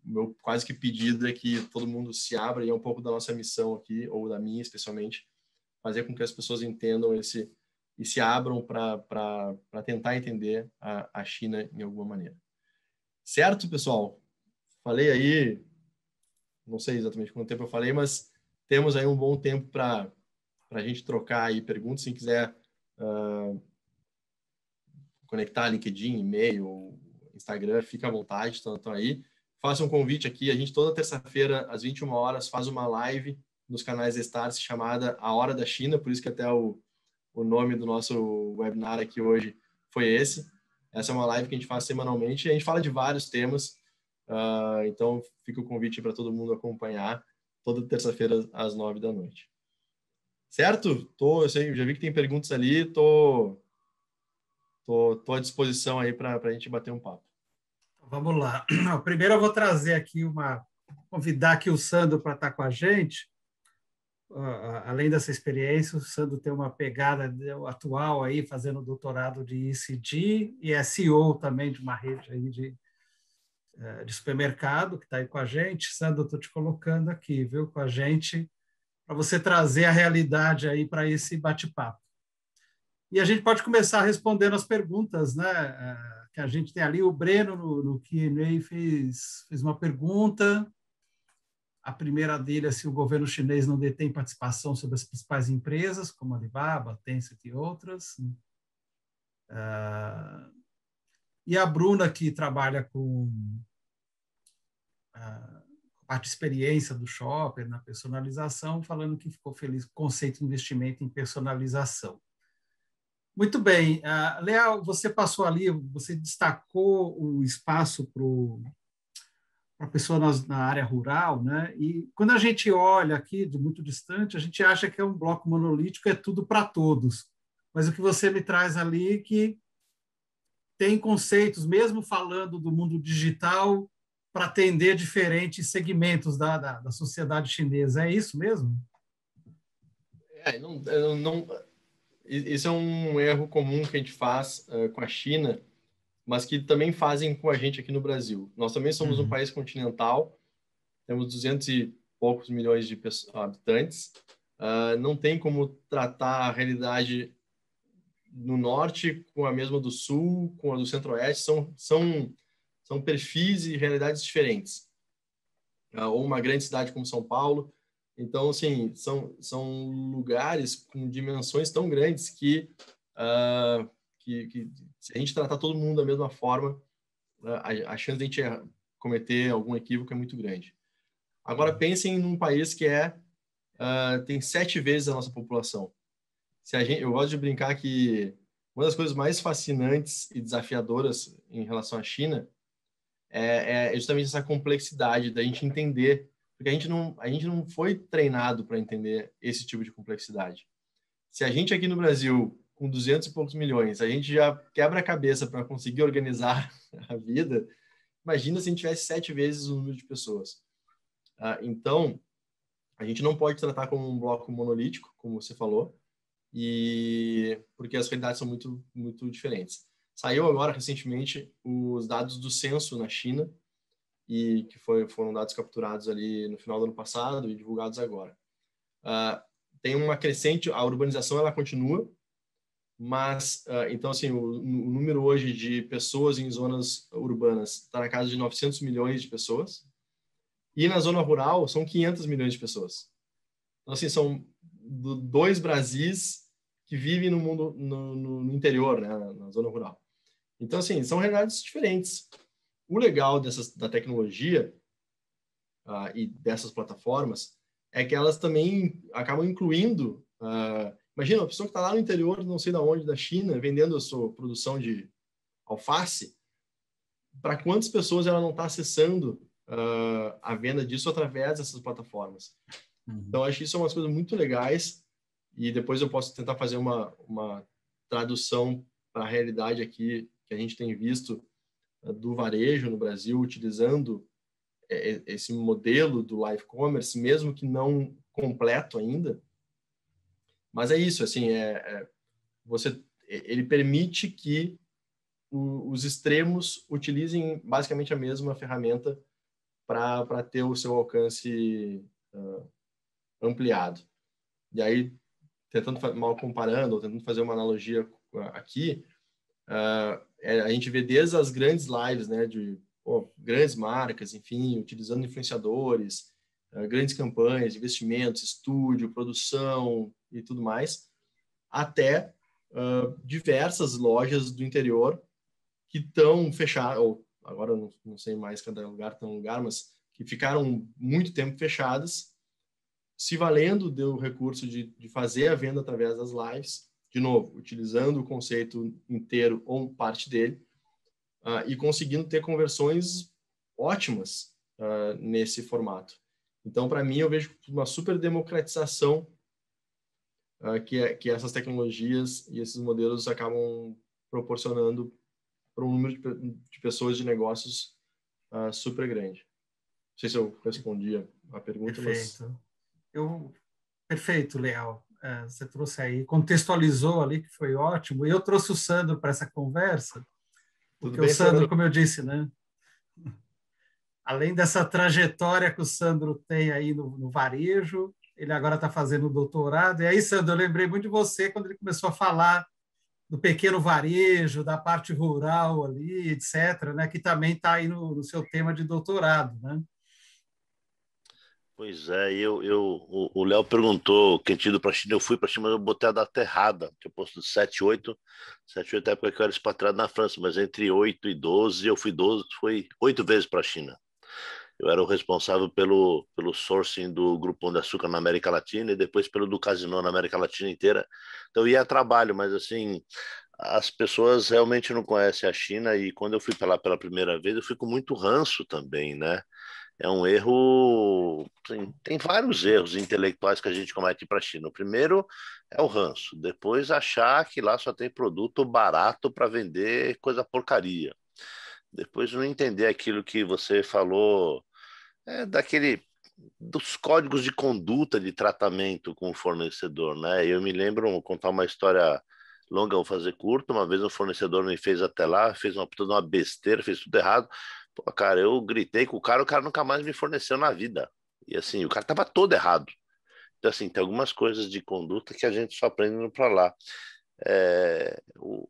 meu quase que pedido é que todo mundo se abra, e é um pouco da nossa missão aqui, ou da minha especialmente, fazer com que as pessoas entendam e se abram para tentar entender a China em alguma maneira. Certo, pessoal? Falei aí, não sei exatamente quanto tempo eu falei, mas temos aí um bom tempo para a gente trocar aí perguntas. Se quiser conectar LinkedIn, e-mail, Instagram, fica à vontade, estão aí. Faça um convite aqui. A gente toda terça-feira, às 21 horas, faz uma live nos canais da Startse chamada A Hora da China, por isso que até o nome do nosso webinar aqui hoje foi esse. Essa é uma live que a gente faz semanalmente e a gente fala de vários temas, então fica o convite para todo mundo acompanhar toda terça-feira às 9 da noite. Certo? Eu já vi que tem perguntas ali, tô à disposição aí para a gente bater um papo. Vamos lá. Primeiro eu vou trazer aqui convidar aqui o Sandro para estar com a gente. Além dessa experiência, o Sandro tem uma pegada atual aí, fazendo doutorado de ECG e é CEO também de uma rede aí de supermercado que está aí com a gente. Sandro, estou te colocando aqui, viu, com a gente, para você trazer a realidade aí para esse bate-papo. E a gente pode começar respondendo as perguntas, né? Que a gente tem ali. O Breno, no Q&A, fez uma pergunta. A primeira dele é se o governo chinês não detém participação sobre as principais empresas, como a Alibaba, Tencent e outras. E a Bruna, que trabalha com a parte de experiência do shopper na personalização, falando que ficou feliz com o conceito de investimento em personalização. Muito bem. Leal, você passou ali, você destacou o espaço para a pessoa na área rural, né? E quando a gente olha aqui, de muito distante, a gente acha que é um bloco monolítico, é tudo para todos. Mas o que você me traz ali é que tem conceitos, mesmo falando do mundo digital, para atender diferentes segmentos da sociedade chinesa. É isso mesmo? Isso é um erro comum que a gente faz com a China, mas que também fazem com a gente aqui no Brasil. Nós também somos um país continental, temos 200 e poucos milhões de habitantes. Não tem como tratar a realidade no norte com a mesma do sul, com a do centro-oeste. São perfis e realidades diferentes. Ou uma grande cidade como São Paulo. Então, assim, são lugares com dimensões tão grandes que se a gente tratar todo mundo da mesma forma, a chance de a gente cometer algum equívoco é muito grande. Agora, pensem num país que tem 7 vezes a nossa população. Eu gosto de brincar que uma das coisas mais fascinantes e desafiadoras em relação à China é justamente essa complexidade da gente entender, porque a gente não foi treinado para entender esse tipo de complexidade. Se a gente aqui no Brasil, com 200 e poucos milhões, a gente já quebra a cabeça para conseguir organizar a vida, imagina se a gente tivesse 7 vezes o número de pessoas. Então, a gente não pode tratar como um bloco monolítico, como você falou, porque as realidades são muito, muito diferentes. Saiu agora, recentemente, os dados do censo na China, e que foram dados capturados ali no final do ano passado e divulgados agora. Tem uma crescente, a urbanização ela continua, mas, então, assim, o número hoje de pessoas em zonas urbanas está na casa de 900 milhões de pessoas, e na zona rural são 500 milhões de pessoas. Então, assim, são 2 Brasis que vivem no mundo, no interior, né, na zona rural. Então, assim, são realidades diferentes. O legal da tecnologia e dessas plataformas é que elas também acabam incluindo... imagina, uma pessoa que está lá no interior, não sei de onde, da China, vendendo a sua produção de alface, para quantas pessoas ela não está acessando a venda disso através dessas plataformas? Então, acho que isso é umas coisas muito legais, e depois eu posso tentar fazer uma tradução para a realidade aqui que a gente tem visto do varejo no Brasil, utilizando esse modelo do live commerce, mesmo que não completo ainda. Mas é isso, assim, ele permite que os extremos utilizem basicamente a mesma ferramenta para ter o seu alcance ampliado. E aí, mal comparando, ou tentando fazer uma analogia aqui, a gente vê desde as grandes lives, né, de grandes marcas, enfim, utilizando influenciadores, grandes campanhas, investimentos, estúdio, produção e tudo mais, até diversas lojas do interior que estão fechadas, ou agora não sei mais cada lugar está um lugar, mas que ficaram muito tempo fechadas, se valendo do recurso de fazer a venda através das lives, de novo, utilizando o conceito inteiro ou parte dele, e conseguindo ter conversões ótimas nesse formato. Então, para mim, eu vejo uma super democratização que essas tecnologias e esses modelos acabam proporcionando para um número de pessoas, de negócios super grande. Não sei se eu respondi a pergunta, Perfeito. Perfeito, Leal. Você trouxe aí, contextualizou ali, que foi ótimo. E eu trouxe o Sandro para essa conversa, porque o Sandro, como eu disse, né? Além dessa trajetória que o Sandro tem aí no varejo, ele agora está fazendo doutorado. E aí, Sandro, eu lembrei muito de você quando ele começou a falar do pequeno varejo, da parte rural ali, etc., né, que também está aí no seu tema de doutorado, né? Pois é, o Léo perguntou quem tinha ido para a China, eu fui para a China, mas eu botei a data errada, tinha posto 7, 8 é a época que eu era expatriado na França, mas entre 8 e 12, eu fui 8 vezes para a China. Eu era o responsável pelo sourcing do Grupo Pão de Açúcar na América Latina e depois pelo do Casino na América Latina inteira. Então eu ia a trabalho, mas assim, as pessoas realmente não conhecem a China e quando eu fui para lá pela primeira vez, eu fui com muito ranço também, né? É um erro, tem vários erros intelectuais que a gente comete para a China. O primeiro é o ranço, depois achar que lá só tem produto barato para vender coisa porcaria. Depois não entender aquilo que você falou, dos códigos de conduta de tratamento com o fornecedor, né? Eu me lembro, vou contar uma história longa, vou fazer curto. Uma vez um fornecedor me fez até lá, fez uma besteira, fez tudo errado. Pô, cara, eu gritei com o cara nunca mais me forneceu na vida. E assim, o cara tava todo errado. Então, assim, tem algumas coisas de conduta que a gente só aprende indo para lá.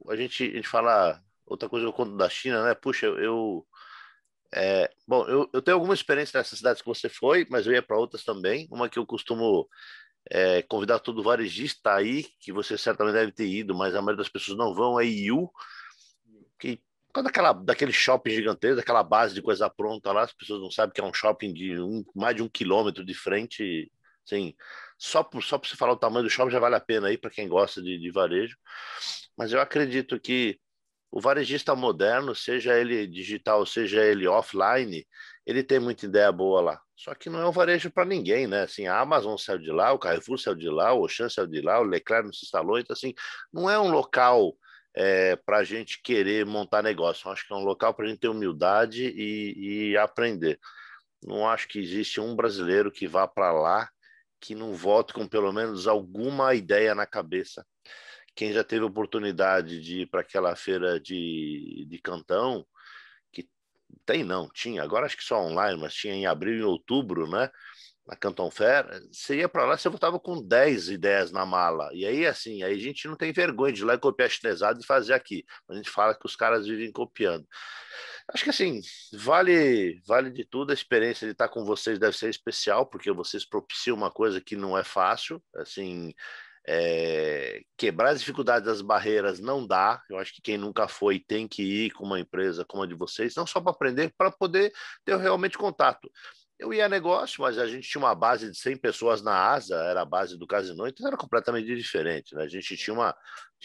A gente fala, outra coisa que eu conto da China, né? Puxa, bom, eu tenho alguma experiência nessas cidades que você foi, mas eu ia para outras também. Uma que eu costumo convidar todo varejista aí, que você certamente deve ter ido, mas a maioria das pessoas não vão, é Yiwu, que por causa daquele shopping gigantesco, daquela base de coisa pronta lá, as pessoas não sabem que é um shopping de mais de 1 quilômetro de frente, assim, só por você falar o tamanho do shopping já vale a pena aí para quem gosta de varejo. Mas eu acredito que o varejista moderno, seja ele digital, seja ele offline, ele tem muita ideia boa lá. Só que não é um varejo para ninguém, né? Assim, a Amazon saiu de lá, o Carrefour saiu de lá, o Auchan saiu de lá, o Leclerc não se instalou. Então, assim, não é um local para a gente querer montar negócio. Eu acho que é um local para a gente ter humildade e aprender. Não acho que existe um brasileiro que vá para lá que não volte com pelo menos alguma ideia na cabeça. Quem já teve oportunidade de ir para aquela feira de Cantão, que tinha, agora acho que só online, mas tinha em abril e outubro, né? Na Canton Fair, você ia para lá, você voltava com 10 ideias na mala. E aí, assim, aí a gente não tem vergonha de ir lá e copiar chinesado e fazer aqui. A gente fala que os caras vivem copiando. Acho que, assim, vale de tudo. A experiência de estar com vocês deve ser especial, porque vocês propiciam uma coisa que não é fácil. Assim, quebrar as dificuldades das barreiras não dá. Eu acho que quem nunca foi tem que ir com uma empresa como a de vocês, não só para aprender, para poder ter realmente contato. Eu ia a negócio, mas a gente tinha uma base de 100 pessoas na ASA, era a base do Casino, então era completamente diferente, né? A gente tinha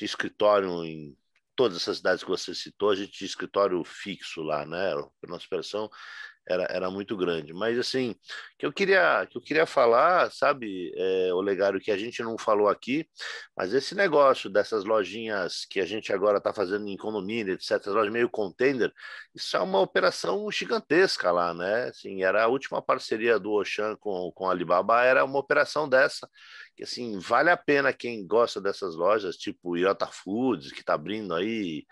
escritório em todas essas cidades que você citou, a gente tinha escritório fixo lá, né? A nossa operação era muito grande. Mas, assim, que eu queria falar, sabe, Olegário, que a gente não falou aqui, mas esse negócio dessas lojinhas que a gente agora está fazendo em condomínio, etc., lojas meio container, isso é uma operação gigantesca lá, né? Assim, era a última parceria do Auchan com a Alibaba, era uma operação dessa, que, assim, vale a pena quem gosta dessas lojas, tipo Iota Foods, que está abrindo aí,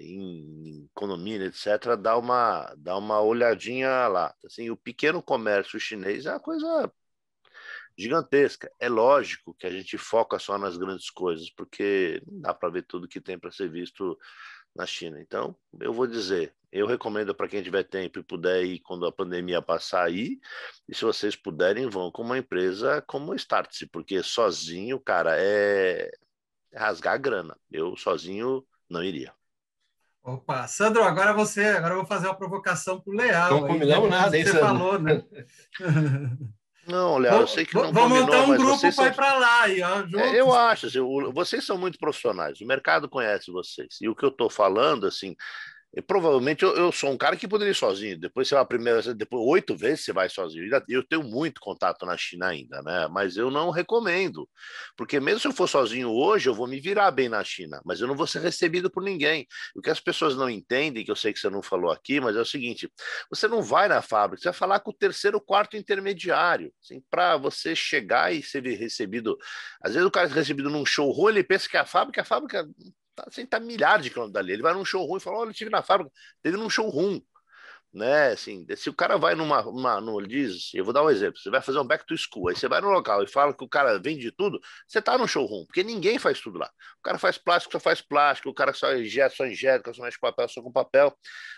em condomínio, etc., dá uma olhadinha lá. Assim, o pequeno comércio chinês é uma coisa gigantesca. É lógico que a gente foca só nas grandes coisas, porque não dá para ver tudo que tem para ser visto na China. Então, eu vou dizer, eu recomendo para quem tiver tempo e puder ir quando a pandemia passar aí, e se vocês puderem, vão com uma empresa como o Startse, porque sozinho, cara, é rasgar a grana. Eu sozinho não iria. Opa, Sandro, agora eu vou fazer uma provocação pro Leal. Não combinamos nada, hein, você Sandro? Falou, né? Não, Léo, eu sei que não vamos combinou, montar um mas grupo vocês para são... ir para lá aí, ó, juntos. Eu acho, assim, vocês são muito profissionais, o mercado conhece vocês. E o que eu estou falando, assim, provavelmente eu sou um cara que poderia ir sozinho. Depois você vai depois 8 vezes você vai sozinho. Eu tenho muito contato na China ainda, né? Mas eu não recomendo, porque mesmo se eu for sozinho hoje, eu vou me virar bem na China, mas eu não vou ser recebido por ninguém. O que as pessoas não entendem, que eu sei que você não falou aqui, mas é o seguinte: você não vai na fábrica, você vai falar com o terceiro, quarto intermediário, assim, para você chegar e ser recebido. Às vezes o cara é recebido num showroom, ele pensa que a fábrica assim, tá milhares de quilômetros dali. Ele vai num showroom e fala: olha, eu estive na fábrica, teve num showroom. né? Assim, se o cara vai no diz, eu vou dar um exemplo, você vai fazer um back to school, aí você vai no local e fala que o cara vende tudo, você tá no showroom, porque ninguém faz tudo lá. O cara faz plástico, só faz plástico, o cara só injeta, só mexe papel, só com papel.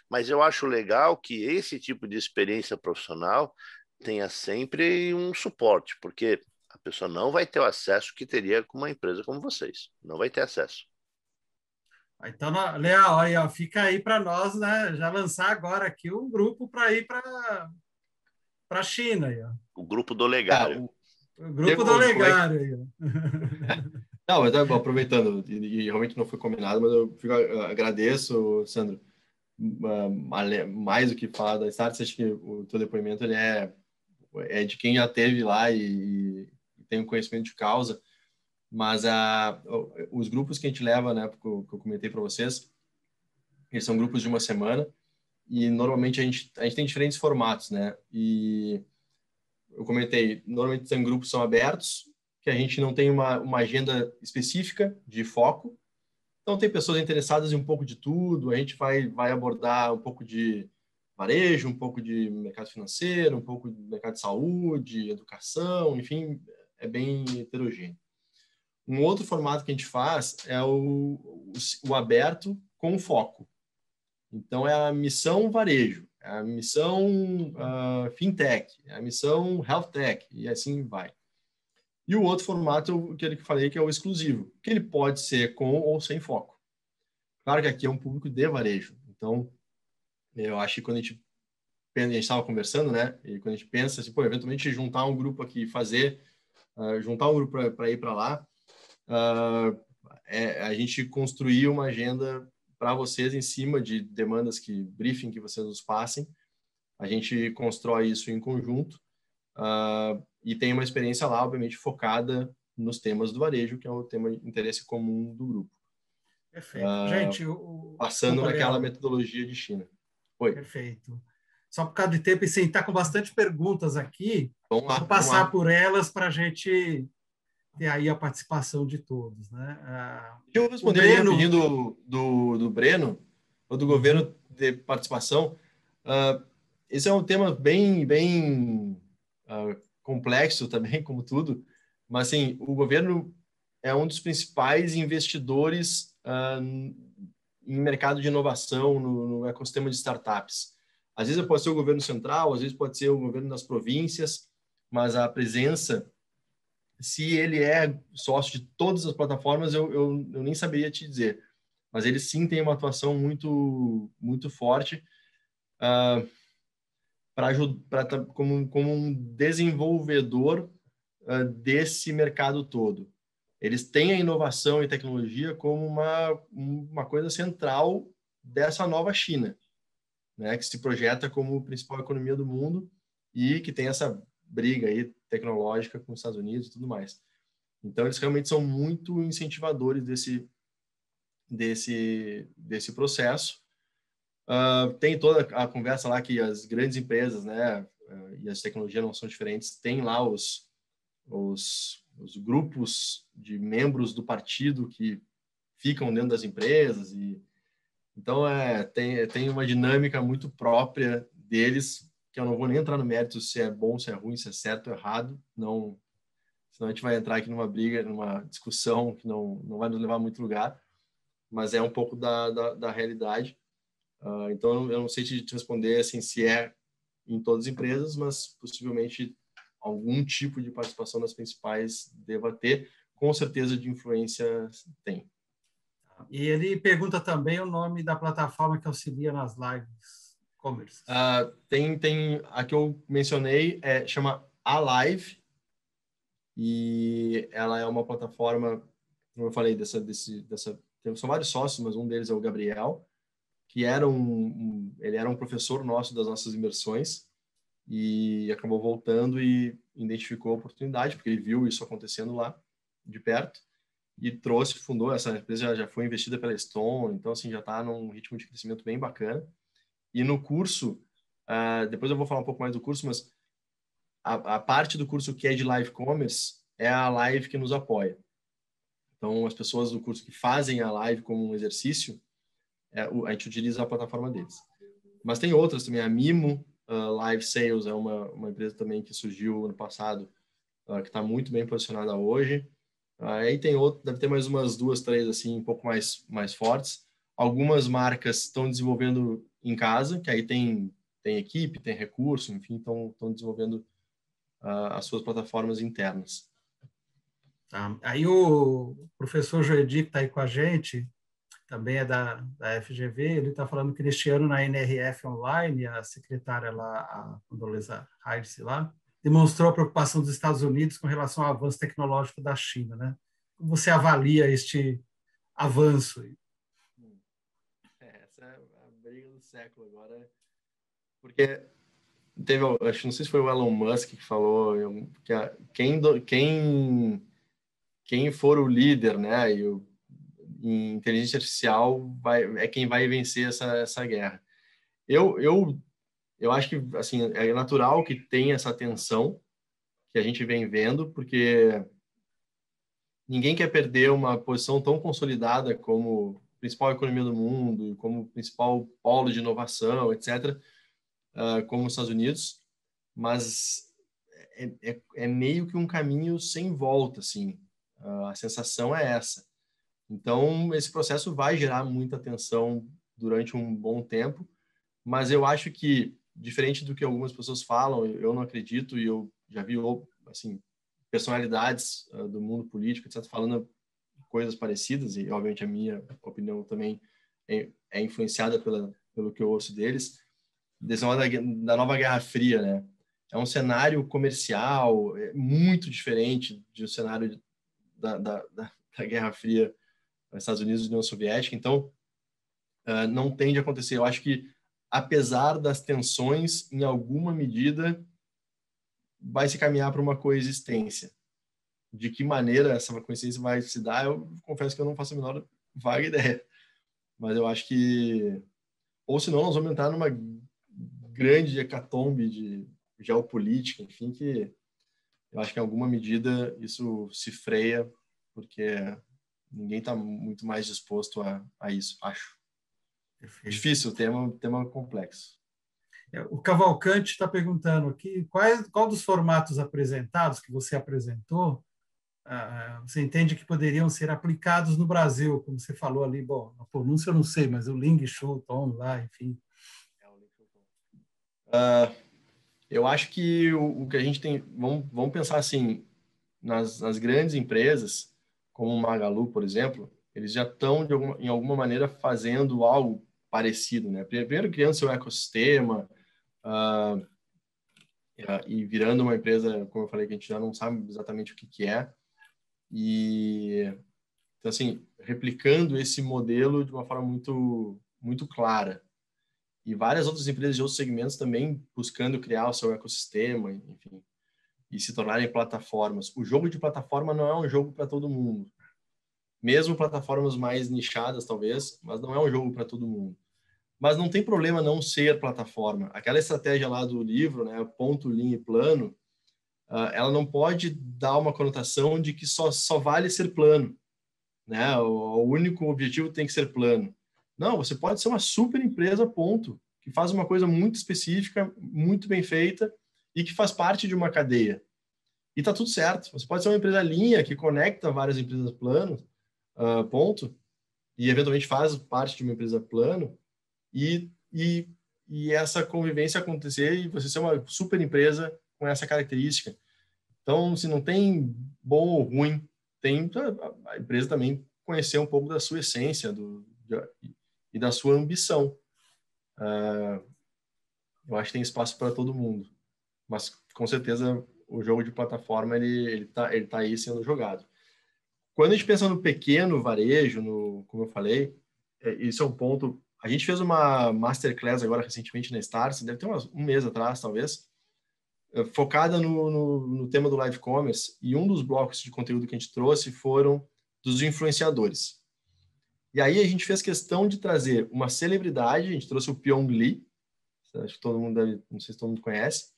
Mas eu acho legal que esse tipo de experiência profissional tenha sempre um suporte, porque a pessoa não vai ter o acesso que teria com uma empresa como vocês. Não vai ter acesso. Então, Leal, aí, ó, fica aí para nós, né, já lançar agora aqui um grupo para ir para a China. Aí, ó. O grupo do Legário. O grupo do Legário. Aí, ó. Não, mas aproveitando, e realmente não foi combinado, mas eu agradeço, Sandro, mais do que falar da Startse, acho que o teu depoimento ele é de quem já esteve lá e tem um conhecimento de causa, mas os grupos que a gente leva, né, que eu comentei para vocês, eles são grupos de uma semana e normalmente a gente tem diferentes formatos, né, e eu comentei, normalmente tem grupos que são abertos, que a gente não tem uma agenda específica de foco. Então, tem pessoas interessadas em um pouco de tudo. A gente vai abordar um pouco de varejo, um pouco de mercado financeiro, um pouco de mercado de saúde, educação, enfim, é bem heterogêneo. Um outro formato que a gente faz é o aberto com foco. Então, é a missão varejo, é a missão fintech, é a missão health tech, e assim vai. E o outro formato, que eu falei, que é o exclusivo, que ele pode ser com ou sem foco. Claro que aqui é um público de varejo. Então, eu acho que quando a gente estava conversando, né? E quando a gente pensa, assim, pô, eventualmente juntar um grupo aqui, juntar um grupo para ir para lá, a gente construir uma agenda para vocês em cima de demandas briefing que vocês nos passem. A gente constrói isso em conjunto. E tem uma experiência lá, obviamente, focada nos temas do varejo, que é o tema de interesse comum do grupo. Perfeito. Gente, passando naquela metodologia de China. Oi. Perfeito. Só por causa de tempo e sem estar com bastante perguntas aqui, vou passar por elas para a gente ter aí a participação de todos, né? Deixa eu responder rapidinho do Breno, ou do governo de participação. Esse é um tema bem complexo também, como tudo, mas assim, o governo é um dos principais investidores em mercado de inovação, no ecossistema de startups. Às vezes pode ser o governo central, às vezes pode ser o governo das províncias, mas a presença, se ele é sócio de todas as plataformas, eu nem saberia te dizer, mas ele sim tem uma atuação muito, muito forte como um desenvolvedor desse mercado todo. Eles têm a inovação e tecnologia como uma coisa central dessa nova China, né, que se projeta como a principal economia do mundo e que tem essa briga aí tecnológica com os Estados Unidos e tudo mais. Então, eles realmente são muito incentivadores desse processo. Tem toda a conversa lá que as grandes empresas, né, e as tecnologias não são diferentes, tem lá os grupos de membros do partido que ficam dentro das empresas e então tem uma dinâmica muito própria deles que eu não vou nem entrar no mérito se é bom, se é ruim, se é certo ou errado, não, senão a gente vai entrar aqui numa briga, numa discussão que não vai nos levar a muito lugar, mas é um pouco da realidade. Então eu não sei te responder assim se é em todas as empresas, mas possivelmente algum tipo de participação das principais deva ter, com certeza de influência tem. E ele pergunta também o nome da plataforma que auxilia nas lives commerce. Tem a que eu mencionei, chama Alive, e ela é uma plataforma, como eu falei, são vários sócios, mas um deles é o Gabriel, que ele era um professor nosso das nossas imersões, e acabou voltando e identificou a oportunidade, porque ele viu isso acontecendo lá, de perto, e fundou, essa empresa já foi investida pela Stone, então assim, já está num ritmo de crescimento bem bacana. E no curso, depois eu vou falar um pouco mais do curso, mas a parte do curso que é de Live Commerce é a live que nos apoia. Então, as pessoas do curso que fazem a live como um exercício, a gente utiliza a plataforma deles. Mas tem outras também. A Mimo Live Sales é uma empresa também que surgiu ano passado, que está muito bem posicionada hoje. Aí tem outro, deve ter mais umas 2, 3 assim, um pouco mais fortes. Algumas marcas estão desenvolvendo em casa, que aí tem equipe, tem recurso, enfim, estão desenvolvendo as suas plataformas internas. Tá. Aí o professor Joedi, que está aí com a gente, também é da FGV, ele está falando que neste ano na NRF Online, a secretária lá, a Condoleezza Rice lá, demonstrou a preocupação dos Estados Unidos com relação ao avanço tecnológico da China, né? Como você avalia este avanço? Essa é a briga do século agora, porque teve, acho, não sei se foi o Elon Musk que falou que quem for o líder, né, em inteligência artificial é quem vai vencer essa guerra. Eu acho que assim é natural que tenha essa tensão que a gente vem vendo, porque ninguém quer perder uma posição tão consolidada como principal economia do mundo, como principal polo de inovação, etc., como os Estados Unidos, mas é meio que um caminho sem volta, assim. A sensação é essa. Então, esse processo vai gerar muita tensão durante um bom tempo, mas eu acho que, diferente do que algumas pessoas falam, eu não acredito, e eu já vi, assim, personalidades do mundo político, etc., falando coisas parecidas, e obviamente a minha opinião também é influenciada pelo que eu ouço deles, da nova Guerra Fria, né? É um cenário comercial muito diferente do cenário da Guerra Fria nos Estados Unidos e União Soviética, então não tende a acontecer. Eu acho que, apesar das tensões, em alguma medida, vai se caminhar para uma coexistência. De que maneira essa coexistência vai se dar, eu confesso que eu não faço a menor vaga ideia. Mas eu acho que... Ou senão nós vamos entrar numa grande hecatombe de geopolítica, enfim, que eu acho que em alguma medida isso se freia, porque ninguém está muito mais disposto a isso, acho. Perfeito. Difícil, tema complexo. O Cavalcante está perguntando aqui, qual dos formatos apresentados que você apresentou, você entende que poderiam ser aplicados no Brasil, como você falou ali, bom, a pronúncia eu não sei, mas o Ling Shouton lá, enfim. Eu acho que o que a gente tem, vamos pensar assim, nas grandes empresas, como o Magalu, por exemplo, eles já estão, em alguma maneira, fazendo algo parecido, né? Primeiro criando seu ecossistema e virando uma empresa, como eu falei, que a gente já não sabe exatamente o que é. E, então, assim, replicando esse modelo de uma forma muito, muito clara. E várias outras empresas de outros segmentos também buscando criar o seu ecossistema, enfim, e se tornarem plataformas. O jogo de plataforma não é um jogo para todo mundo. Mesmo plataformas mais nichadas, talvez, mas não é um jogo para todo mundo. Mas não tem problema não ser plataforma. Aquela estratégia lá do livro, né, ponto, linha e plano, ela não pode dar uma conotação de que só vale ser plano, né? O único objetivo tem que ser plano. Não, você pode ser uma super empresa, ponto, que faz uma coisa muito específica, muito bem feita e que faz parte de uma cadeia. E tá tudo certo. Você pode ser uma empresa linha que conecta várias empresas plano, ponto, e eventualmente faz parte de uma empresa plano e essa convivência acontecer e você ser uma super empresa com essa característica. Então, se não tem bom ou ruim, tem a empresa também conhecer um pouco da sua essência e da sua ambição. Eu acho que tem espaço para todo mundo, mas com certeza o jogo de plataforma ele tá aí sendo jogado. Quando a gente pensa no pequeno varejo, como eu falei, isso é um ponto. A gente fez uma masterclass agora recentemente na Startse, deve ter um mês atrás, talvez, focada no tema do live commerce, e um dos blocos de conteúdo que a gente trouxe foram dos influenciadores. E aí a gente fez questão de trazer uma celebridade, a gente trouxe o Pyong Lee, acho que todo mundo deve, não sei se todo mundo conhece,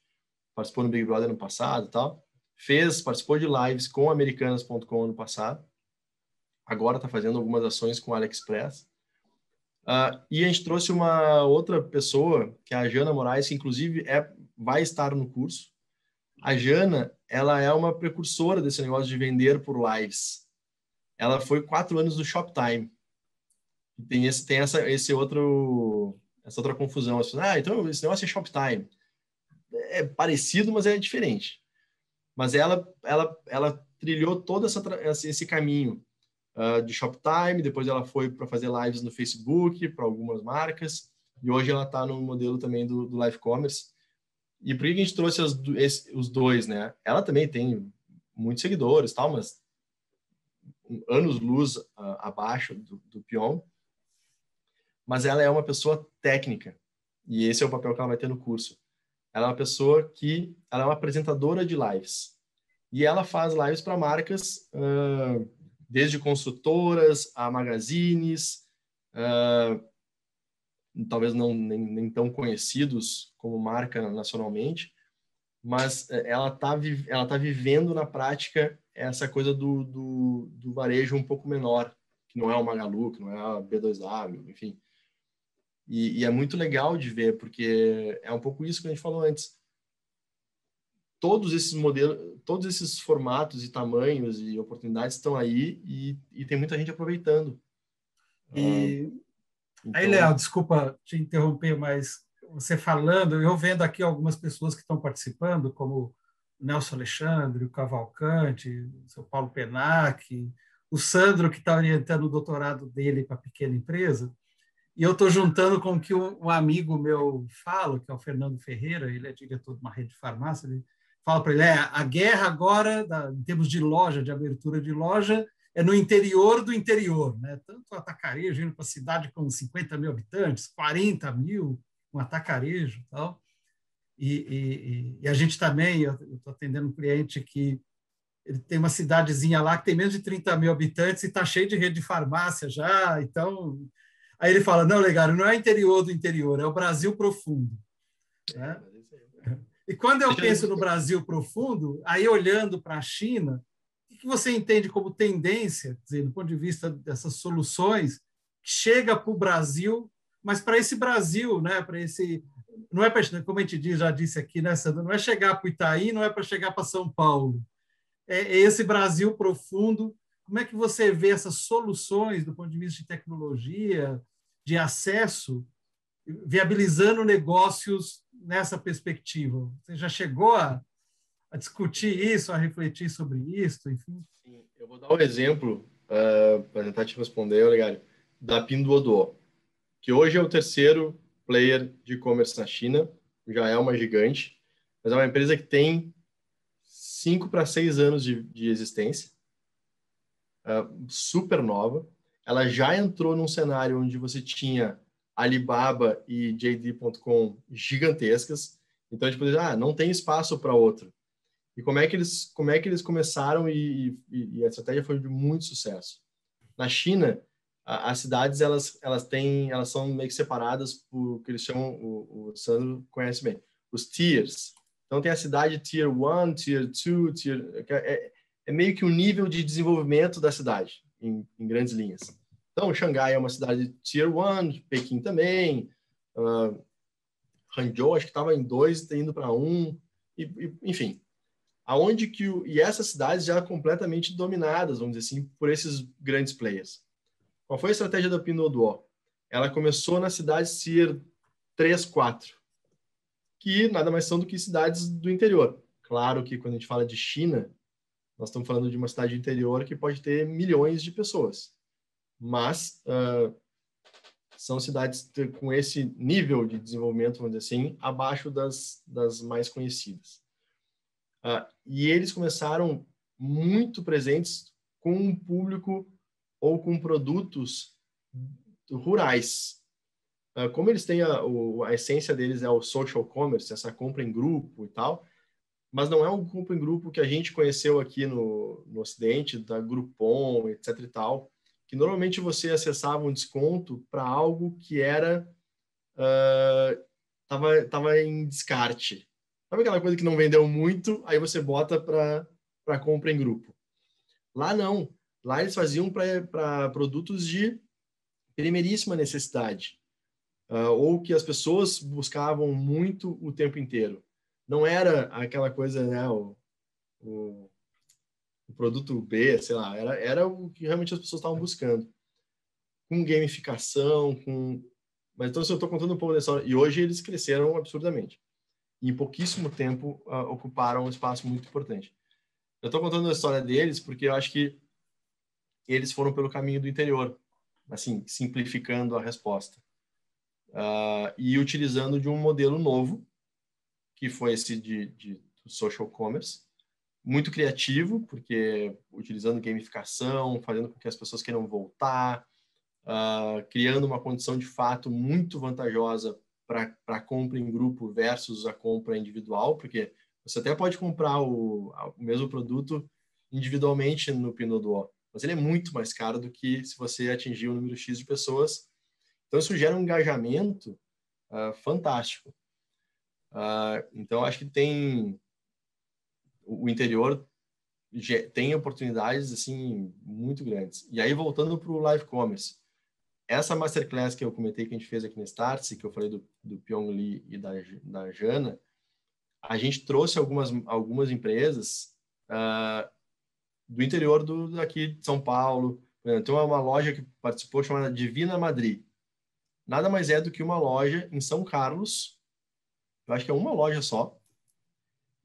participou no Big Brother no passado e tal, participou de lives com americanas.com ano passado, agora está fazendo algumas ações com o AliExpress, E a gente trouxe uma outra pessoa, que é a Jana Moraes, que inclusive vai estar no curso. A Jana, ela é uma precursora desse negócio de vender por lives. Ela foi 4 anos do Shoptime. Tem essa outra confusão. Então esse negócio é Shoptime. É parecido, mas é diferente. Mas ela trilhou todo esse caminho de Shoptime, depois ela foi para fazer lives no Facebook, para algumas marcas, e hoje ela está no modelo também do Live Commerce. E por que a gente trouxe os dois, né? Ela também tem muitos seguidores, tal, mas anos-luz abaixo do Pion. Mas ela é uma pessoa técnica, e esse é o papel que ela vai ter no curso. Ela é uma pessoa ela é uma apresentadora de lives. E ela faz lives para marcas, desde construtoras a magazines, talvez nem tão conhecidos como marca nacionalmente, mas ela tá vivendo na prática essa coisa do varejo um pouco menor, que não é o Magalu, que não é a B2W, enfim. E é muito legal de ver, porque é um pouco isso que a gente falou antes. Todos esses modelos, todos esses formatos e tamanhos e oportunidades estão aí e tem muita gente aproveitando. Então... Aí, Léo, desculpa te interromper, mas você falando, eu vendo aqui algumas pessoas que estão participando, como o Nelson Alexandre, o Cavalcante, o seu Paulo Penac, o Sandro, que está orientando o doutorado dele para pequena empresa, e eu estou juntando com o que um amigo meu fala, que é o Fernando Ferreira, ele é diretor de uma rede de farmácia, ele fala para ele, a guerra agora, em termos de loja, de abertura de loja, é no interior do interior, né? Tanto o atacarejo indo para cidade com 50 mil habitantes, 40 mil, um atacarejo e tal. E a gente também, eu estou atendendo um cliente que ele tem uma cidadezinha lá que tem menos de 30 mil habitantes e está cheio de rede de farmácia já, então... Aí ele fala, não, Legário, não é interior do interior, é o Brasil profundo. Né? E quando eu penso no Brasil profundo, aí olhando para a China, o que você entende como tendência, quer dizer, do ponto de vista dessas soluções, que chega para o Brasil, mas para esse Brasil, né, para esse... Não é para, como a gente já disse aqui, né, Sandra, não é chegar para o Itaí, não é para chegar para São Paulo. É esse Brasil profundo. Como é que você vê essas soluções do ponto de vista de tecnologia, de acesso, viabilizando negócios nessa perspectiva? Você já chegou a discutir isso, a refletir sobre isso, enfim? Sim, eu vou dar um exemplo para tentar te responder, Olegário, da Pinduoduo, que hoje é o terceiro player de e-commerce na China, já é uma gigante, mas é uma empresa que tem 5 para 6 anos de existência, super nova. Ela já entrou num cenário onde você tinha Alibaba e JD.com gigantescas, então a gente poderia dizer, não tem espaço para outro. E como é que eles começaram e a estratégia foi de muito sucesso. Na China, as cidades elas são meio que separadas por que eles chamam, o Sandro conhece bem, os tiers. Então tem a cidade tier 1, tier 2, é meio que o nível de desenvolvimento da cidade em grandes linhas. Então Xangai é uma cidade tier 1, Pequim também, Hangzhou acho que estava em 2, está indo para 1, enfim. Aonde e essas cidades já completamente dominadas, vamos dizer assim, por esses grandes players. Qual foi a estratégia da Pinduoduo? Ela começou nas cidades tier 3, 4, que nada mais são do que cidades do interior. Claro que quando a gente fala de China, nós estamos falando de uma cidade interior que pode ter milhões de pessoas, mas são cidades com esse nível de desenvolvimento, vamos dizer assim, abaixo das mais conhecidas. E eles começaram muito presentes com um público ou com produtos rurais. Como eles têm a essência deles é o social commerce, essa compra em grupo e tal, mas não é um compra em grupo que a gente conheceu aqui no Ocidente, da Groupon, etc e tal, que normalmente você acessava um desconto para algo que estava em descarte. Sabe aquela coisa que não vendeu muito, aí você bota para compra em grupo. Lá não. Lá eles faziam para produtos de primeiríssima necessidade, ou que as pessoas buscavam muito o tempo inteiro. Não era aquela coisa, né, o produto B, sei lá, era o que realmente as pessoas estavam buscando. Com gamificação, Mas então, eu estou contando um pouco dessa história. E hoje eles cresceram absurdamente. E em pouquíssimo tempo ocuparam um espaço muito importante. Eu estou contando a história deles porque eu acho que eles foram pelo caminho do interior, assim, simplificando a resposta. E utilizando de um modelo novo, que foi esse de social commerce, muito criativo, porque utilizando gamificação, fazendo com que as pessoas queiram voltar, criando uma condição de fato muito vantajosa para a compra em grupo versus a compra individual, porque você até pode comprar o mesmo produto individualmente no Pinduoduo, mas ele é muito mais caro do que se você atingir um número X de pessoas. Então, isso gera um engajamento fantástico. Então, acho que o interior tem oportunidades assim muito grandes. E aí, voltando para o live commerce, essa masterclass que eu comentei que a gente fez aqui na Startse, que eu falei do Pyong Lee e da Jana, a gente trouxe algumas empresas do interior daqui de São Paulo. Tem uma loja que participou chamada Divina Madrid. Nada mais é do que uma loja em São Carlos, eu acho que é uma loja só,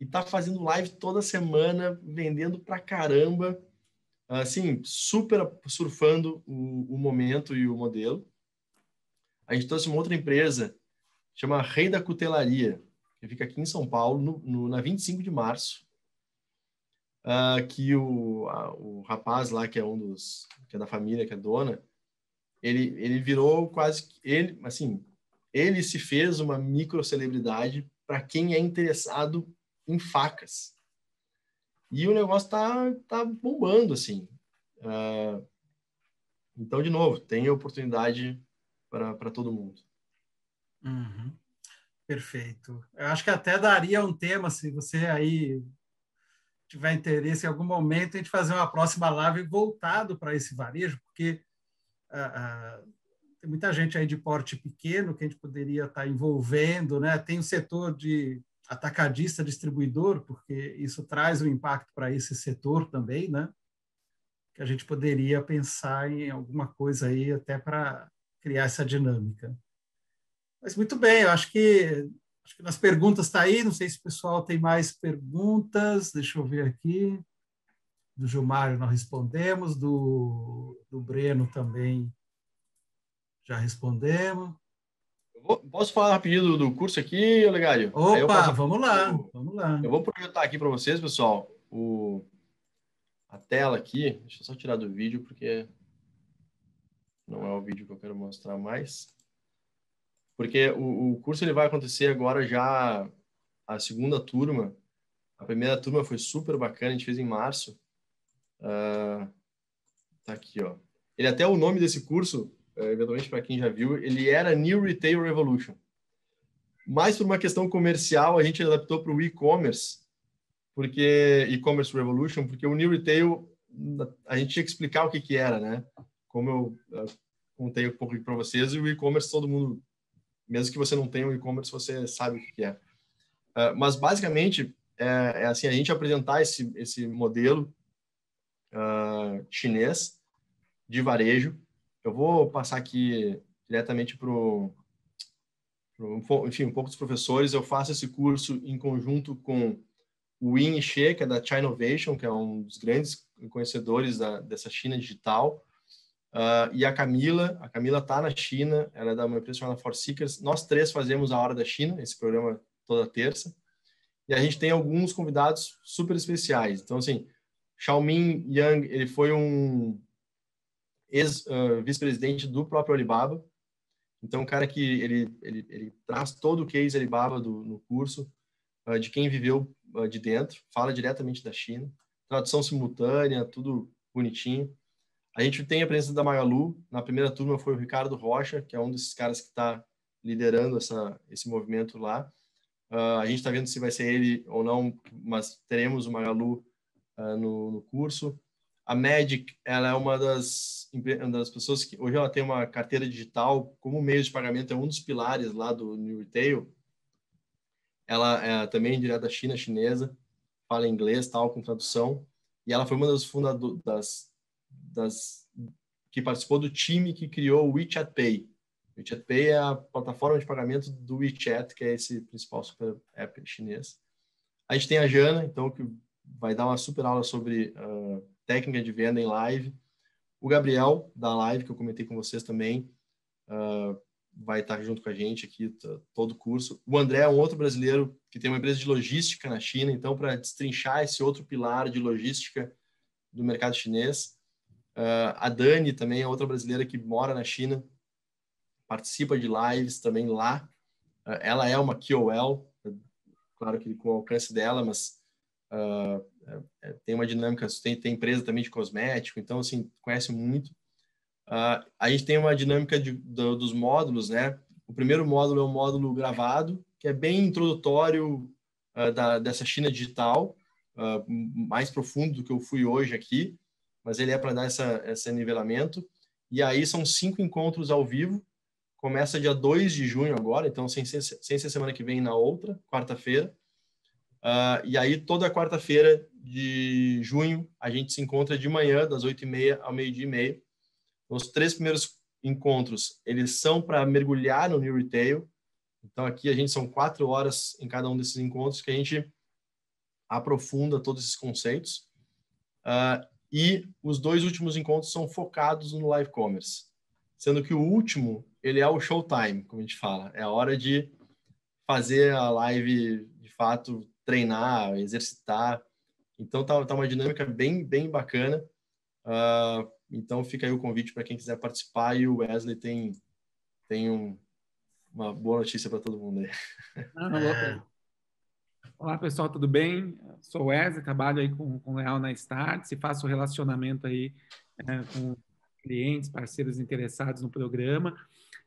e tá fazendo live toda semana, vendendo pra caramba, assim, super surfando o momento e o modelo. A gente trouxe uma outra empresa, chama Rei da Cutelaria, que fica aqui em São Paulo, na 25 de março, que o rapaz lá, que é da família, que é dona, ele virou quase... Ele se fez uma microcelebridade para quem é interessado em facas. E o negócio tá bombando, assim. Então, de novo, tem oportunidade para todo mundo. Uhum. Perfeito. Eu acho que até daria um tema, se você aí tiver interesse em algum momento, a gente fazer uma próxima live voltado para esse varejo, porque tem muita gente aí de porte pequeno que a gente poderia estar envolvendo, né? Tem o setor de atacadista, distribuidor, porque isso traz um impacto para esse setor também, né? Que a gente poderia pensar em alguma coisa aí até para criar essa dinâmica. Mas muito bem, eu acho que nas perguntas está aí, não sei se o pessoal tem mais perguntas, deixa eu ver aqui. Do Gilmário nós respondemos, do Breno também já respondemos. Posso falar rapidinho do curso aqui, Olegário? Opa, vamos lá. Eu vou projetar aqui para vocês, pessoal, a tela aqui. Deixa eu só tirar do vídeo, porque não é o vídeo que eu quero mostrar mais. Porque o curso ele vai acontecer agora já a segunda turma. A primeira turma foi super bacana, a gente fez em março. Tá aqui, ó. Até o nome desse curso, eventualmente para quem já viu, ele era New Retail Revolution. Mas por uma questão comercial, a gente adaptou para o e-commerce, e-commerce Revolution, porque o New Retail, a gente tinha que explicar o que era, né? Como eu contei um pouco para vocês, e o e-commerce todo mundo, mesmo que você não tenha o e-commerce, você sabe o que é. Mas basicamente é assim, a gente apresentar esse modelo chinês de varejo. Eu vou passar aqui diretamente enfim, um pouco dos professores. Eu faço esse curso em conjunto com o Yin Xie, que é da Chinovation, que é um dos grandes conhecedores dessa China digital, e a Camila está na China, ela é da uma empresa chamada Forseekers. Nós três fazemos a Hora da China, esse programa toda terça, e a gente tem alguns convidados super especiais. Então, assim, Xiaoming Yang, ele foi um ex-vice-presidente do próprio Alibaba, então um cara que ele traz todo o case Alibaba no curso, de quem viveu de dentro, fala diretamente da China, tradução simultânea, tudo bonitinho. A gente tem a presença da Magalu. Na primeira turma foi o Ricardo Rocha, que é um desses caras que está liderando esse movimento lá. A gente está vendo se vai ser ele ou não, mas teremos o Magalu no curso. A Magic, ela é uma das pessoas que hoje ela tem uma carteira digital como meio de pagamento, é um dos pilares lá do New Retail. Ela é também direto da China, chinesa, fala inglês, tal, com tradução. E ela foi uma das fundadoras que participou do time que criou o WeChat Pay. O WeChat Pay é a plataforma de pagamento do WeChat, que é esse principal super app chinês. A gente tem a Jana, então, que vai dar uma super aula sobre técnica de venda em live. O Gabriel, da live, que eu comentei com vocês também, vai estar junto com a gente aqui todo o curso. O André é um outro brasileiro que tem uma empresa de logística na China, então, para destrinchar esse outro pilar de logística do mercado chinês. A Dani também é outra brasileira que mora na China, participa de lives também lá. Ela é uma KOL, claro que com o alcance dela, mas tem uma dinâmica, tem empresa também de cosmético, então, assim, conhece muito. A gente tem uma dinâmica dos módulos, né? O primeiro módulo é um módulo gravado, que é bem introdutório dessa China digital, mais profundo do que eu fui hoje aqui, mas ele é para dar esse nivelamento. E aí são 5 encontros ao vivo, começa dia 2 de junho agora, então sem ser semana que vem, na outra, quarta-feira. E aí toda quarta-feira de junho a gente se encontra de manhã, das 8h30 ao 12h30. Os 3 primeiros encontros, eles são para mergulhar no New Retail. Então, aqui a gente são 4 horas em cada um desses encontros que a gente aprofunda todos esses conceitos. E os 2 últimos encontros são focados no live commerce. Sendo que o último, ele é o showtime, como a gente fala. É a hora de fazer a live, de fato, treinar, exercitar. Então, tá uma dinâmica bem, bem bacana. Então, fica aí o convite para quem quiser participar, e o Wesley tem uma boa notícia para todo mundo aí. Olá, pessoal, tudo bem? Sou o Wesley, trabalho aí com o Leal na Startse e faço relacionamento aí com clientes, parceiros interessados no programa.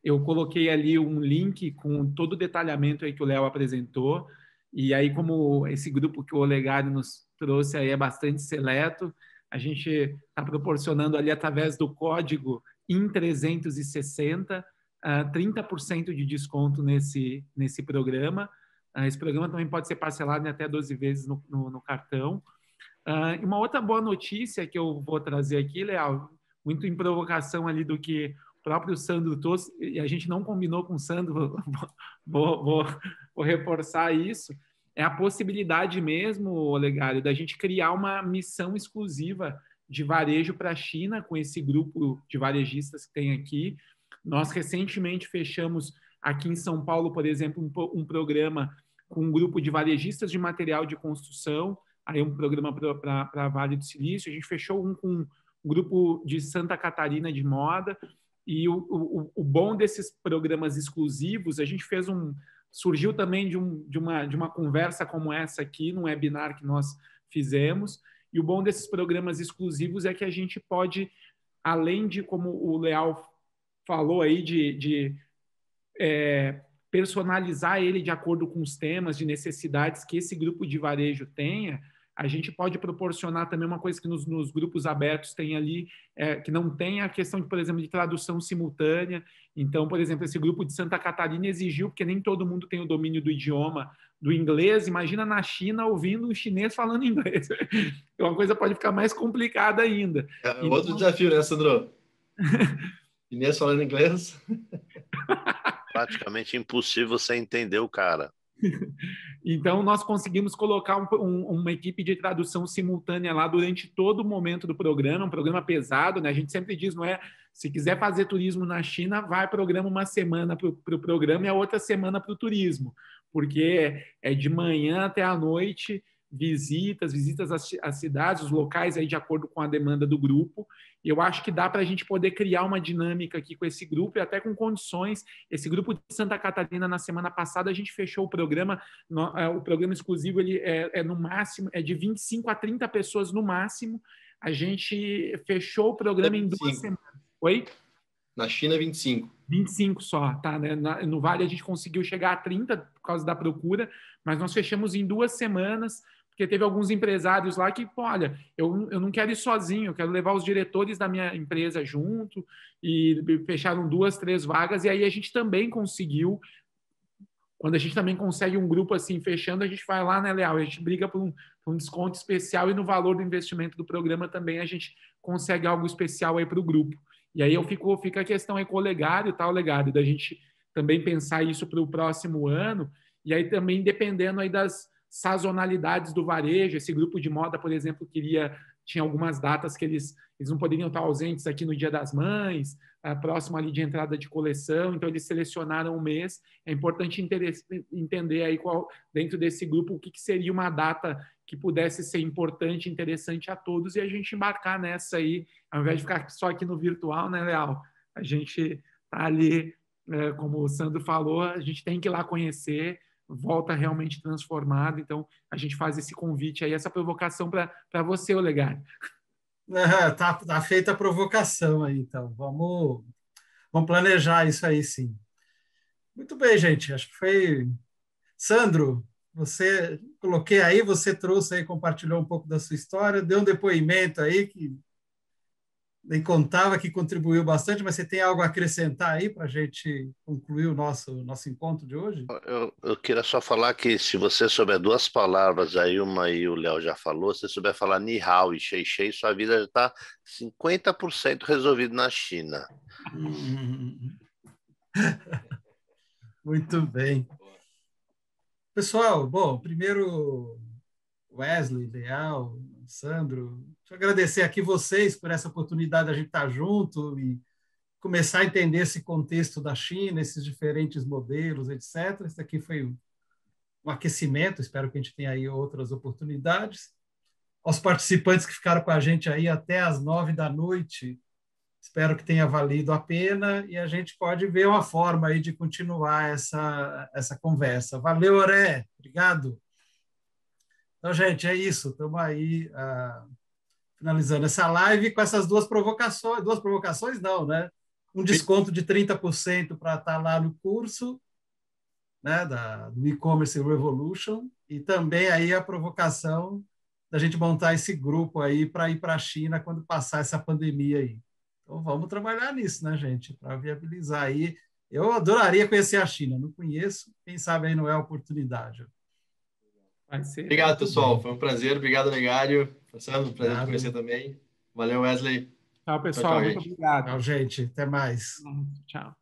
Eu coloquei ali um link com todo o detalhamento aí que o Léo apresentou, e aí, como esse grupo que o Olegário nos trouxe aí é bastante seleto, a gente está proporcionando ali, através do código IN360, 30% de desconto nesse programa. Esse programa também pode ser parcelado em até 12 vezes no cartão. E uma outra boa notícia que eu vou trazer aqui, Leal, muito em provocação ali do que o próprio Sandro trouxe, e a gente não combinou com o Sandro, vou reforçar isso, é a possibilidade mesmo, Olegário, da gente criar uma missão exclusiva de varejo para a China com esse grupo de varejistas que tem aqui. Nós recentemente fechamos aqui em São Paulo, por exemplo, um programa com um grupo de varejistas de material de construção, aí um programa para Vale do Silício. A gente fechou um com um grupo de Santa Catarina de moda, e o bom desses programas exclusivos, a gente fez surgiu também de uma conversa como essa aqui, num webinar que nós fizemos, e o bom desses programas exclusivos é que a gente pode, além de, como o Leal falou aí, de personalizar ele de acordo com os temas, de necessidades que esse grupo de varejo tenha, a gente pode proporcionar também uma coisa que nos grupos abertos tem ali, que não tem a questão, de, por exemplo, de tradução simultânea. Então, por exemplo, esse grupo de Santa Catarina exigiu, porque nem todo mundo tem o domínio do idioma do inglês, imagina na China ouvindo um chinês falando inglês. Então, a coisa pode ficar mais complicada ainda. Outro desafio, né, Sandro? Chinês falando inglês. Praticamente impossível você entender o cara. Então, nós conseguimos colocar uma equipe de tradução simultânea lá durante todo o momento do programa, um programa pesado, né? A gente sempre diz, não é? Se quiser fazer turismo na China, vai programa uma semana para o programa e a outra semana para o turismo, porque é de manhã até à noite, visitas às cidades, os locais aí de acordo com a demanda do grupo. E eu acho que dá para a gente poder criar uma dinâmica aqui com esse grupo e até com condições. Esse grupo de Santa Catarina, na semana passada, a gente fechou o programa exclusivo, ele no máximo, é de 25 a 30 pessoas no máximo. A gente fechou o programa em 2 semanas. Oi? Na China, 25. 25 só, tá? No Vale a gente conseguiu chegar a 30 por causa da procura, mas nós fechamos em 2 semanas porque teve alguns empresários lá que, olha, eu não quero ir sozinho, eu quero levar os diretores da minha empresa junto, e fecharam 2, 3 vagas, e aí a gente também conseguiu. Quando a gente também consegue um grupo assim fechando, a gente vai lá, né, Leal? A gente briga por um desconto especial, e no valor do investimento do programa também a gente consegue algo especial aí para o grupo. E aí fica a questão aí com o Olegário, tá, Olegário, da gente também pensar isso para o próximo ano, e aí também dependendo aí das sazonalidades do varejo. Esse grupo de moda, por exemplo, tinha algumas datas que eles não poderiam estar ausentes aqui no Dia das Mães, próximo ali de entrada de coleção, então eles selecionaram um mês. É importante entender aí dentro desse grupo o que seria uma data que pudesse ser importante, interessante a todos, e a gente embarcar nessa aí, ao invés de ficar só aqui no virtual, né, Leal? A gente tá ali, como o Sandro falou, a gente tem que ir lá conhecer, volta realmente transformado. Então a gente faz esse convite aí, essa provocação para você, Olegário. Tá feita a provocação aí, então. Vamos planejar isso aí, sim. Muito bem, gente. Acho que foi... Sandro, você trouxe aí, compartilhou um pouco da sua história, deu um depoimento aí que nem contava, que contribuiu bastante, mas você tem algo a acrescentar aí para a gente concluir o nosso encontro de hoje? Eu queria só falar que se você souber 2 palavras, aí uma aí o Léo já falou, se você souber falar Ni Hao e Xei Xei, sua vida já está 50% resolvida na China. Muito bem. Pessoal, bom, primeiro Wesley, Leal, Sandro, deixa eu agradecer aqui vocês por essa oportunidade de a gente estar junto e começar a entender esse contexto da China, esses diferentes modelos, etc. Isso aqui foi um aquecimento, espero que a gente tenha aí outras oportunidades. Aos participantes que ficaram com a gente aí até às 9 da noite, espero que tenha valido a pena, e a gente pode ver uma forma aí de continuar essa conversa. Valeu, Oré, obrigado. Então, gente, é isso. Estamos aí finalizando essa live com essas 2 provocações. 2 provocações, não, né? Um desconto de 30% para estar lá no curso, né, do E-Commerce Revolution, e também aí a provocação da gente montar esse grupo aí para ir para a China quando passar essa pandemia aí. Então, vamos trabalhar nisso, né, gente? Para viabilizar aí. Eu adoraria conhecer a China. Não conheço. Quem sabe aí não é a oportunidade. Obrigado, pessoal. Foi um prazer. Obrigado, Olegário. Sandro, prazer te conhecer também. Valeu, Wesley. Tchau, pessoal. Muito obrigado. Tchau, gente. Até mais. Tchau.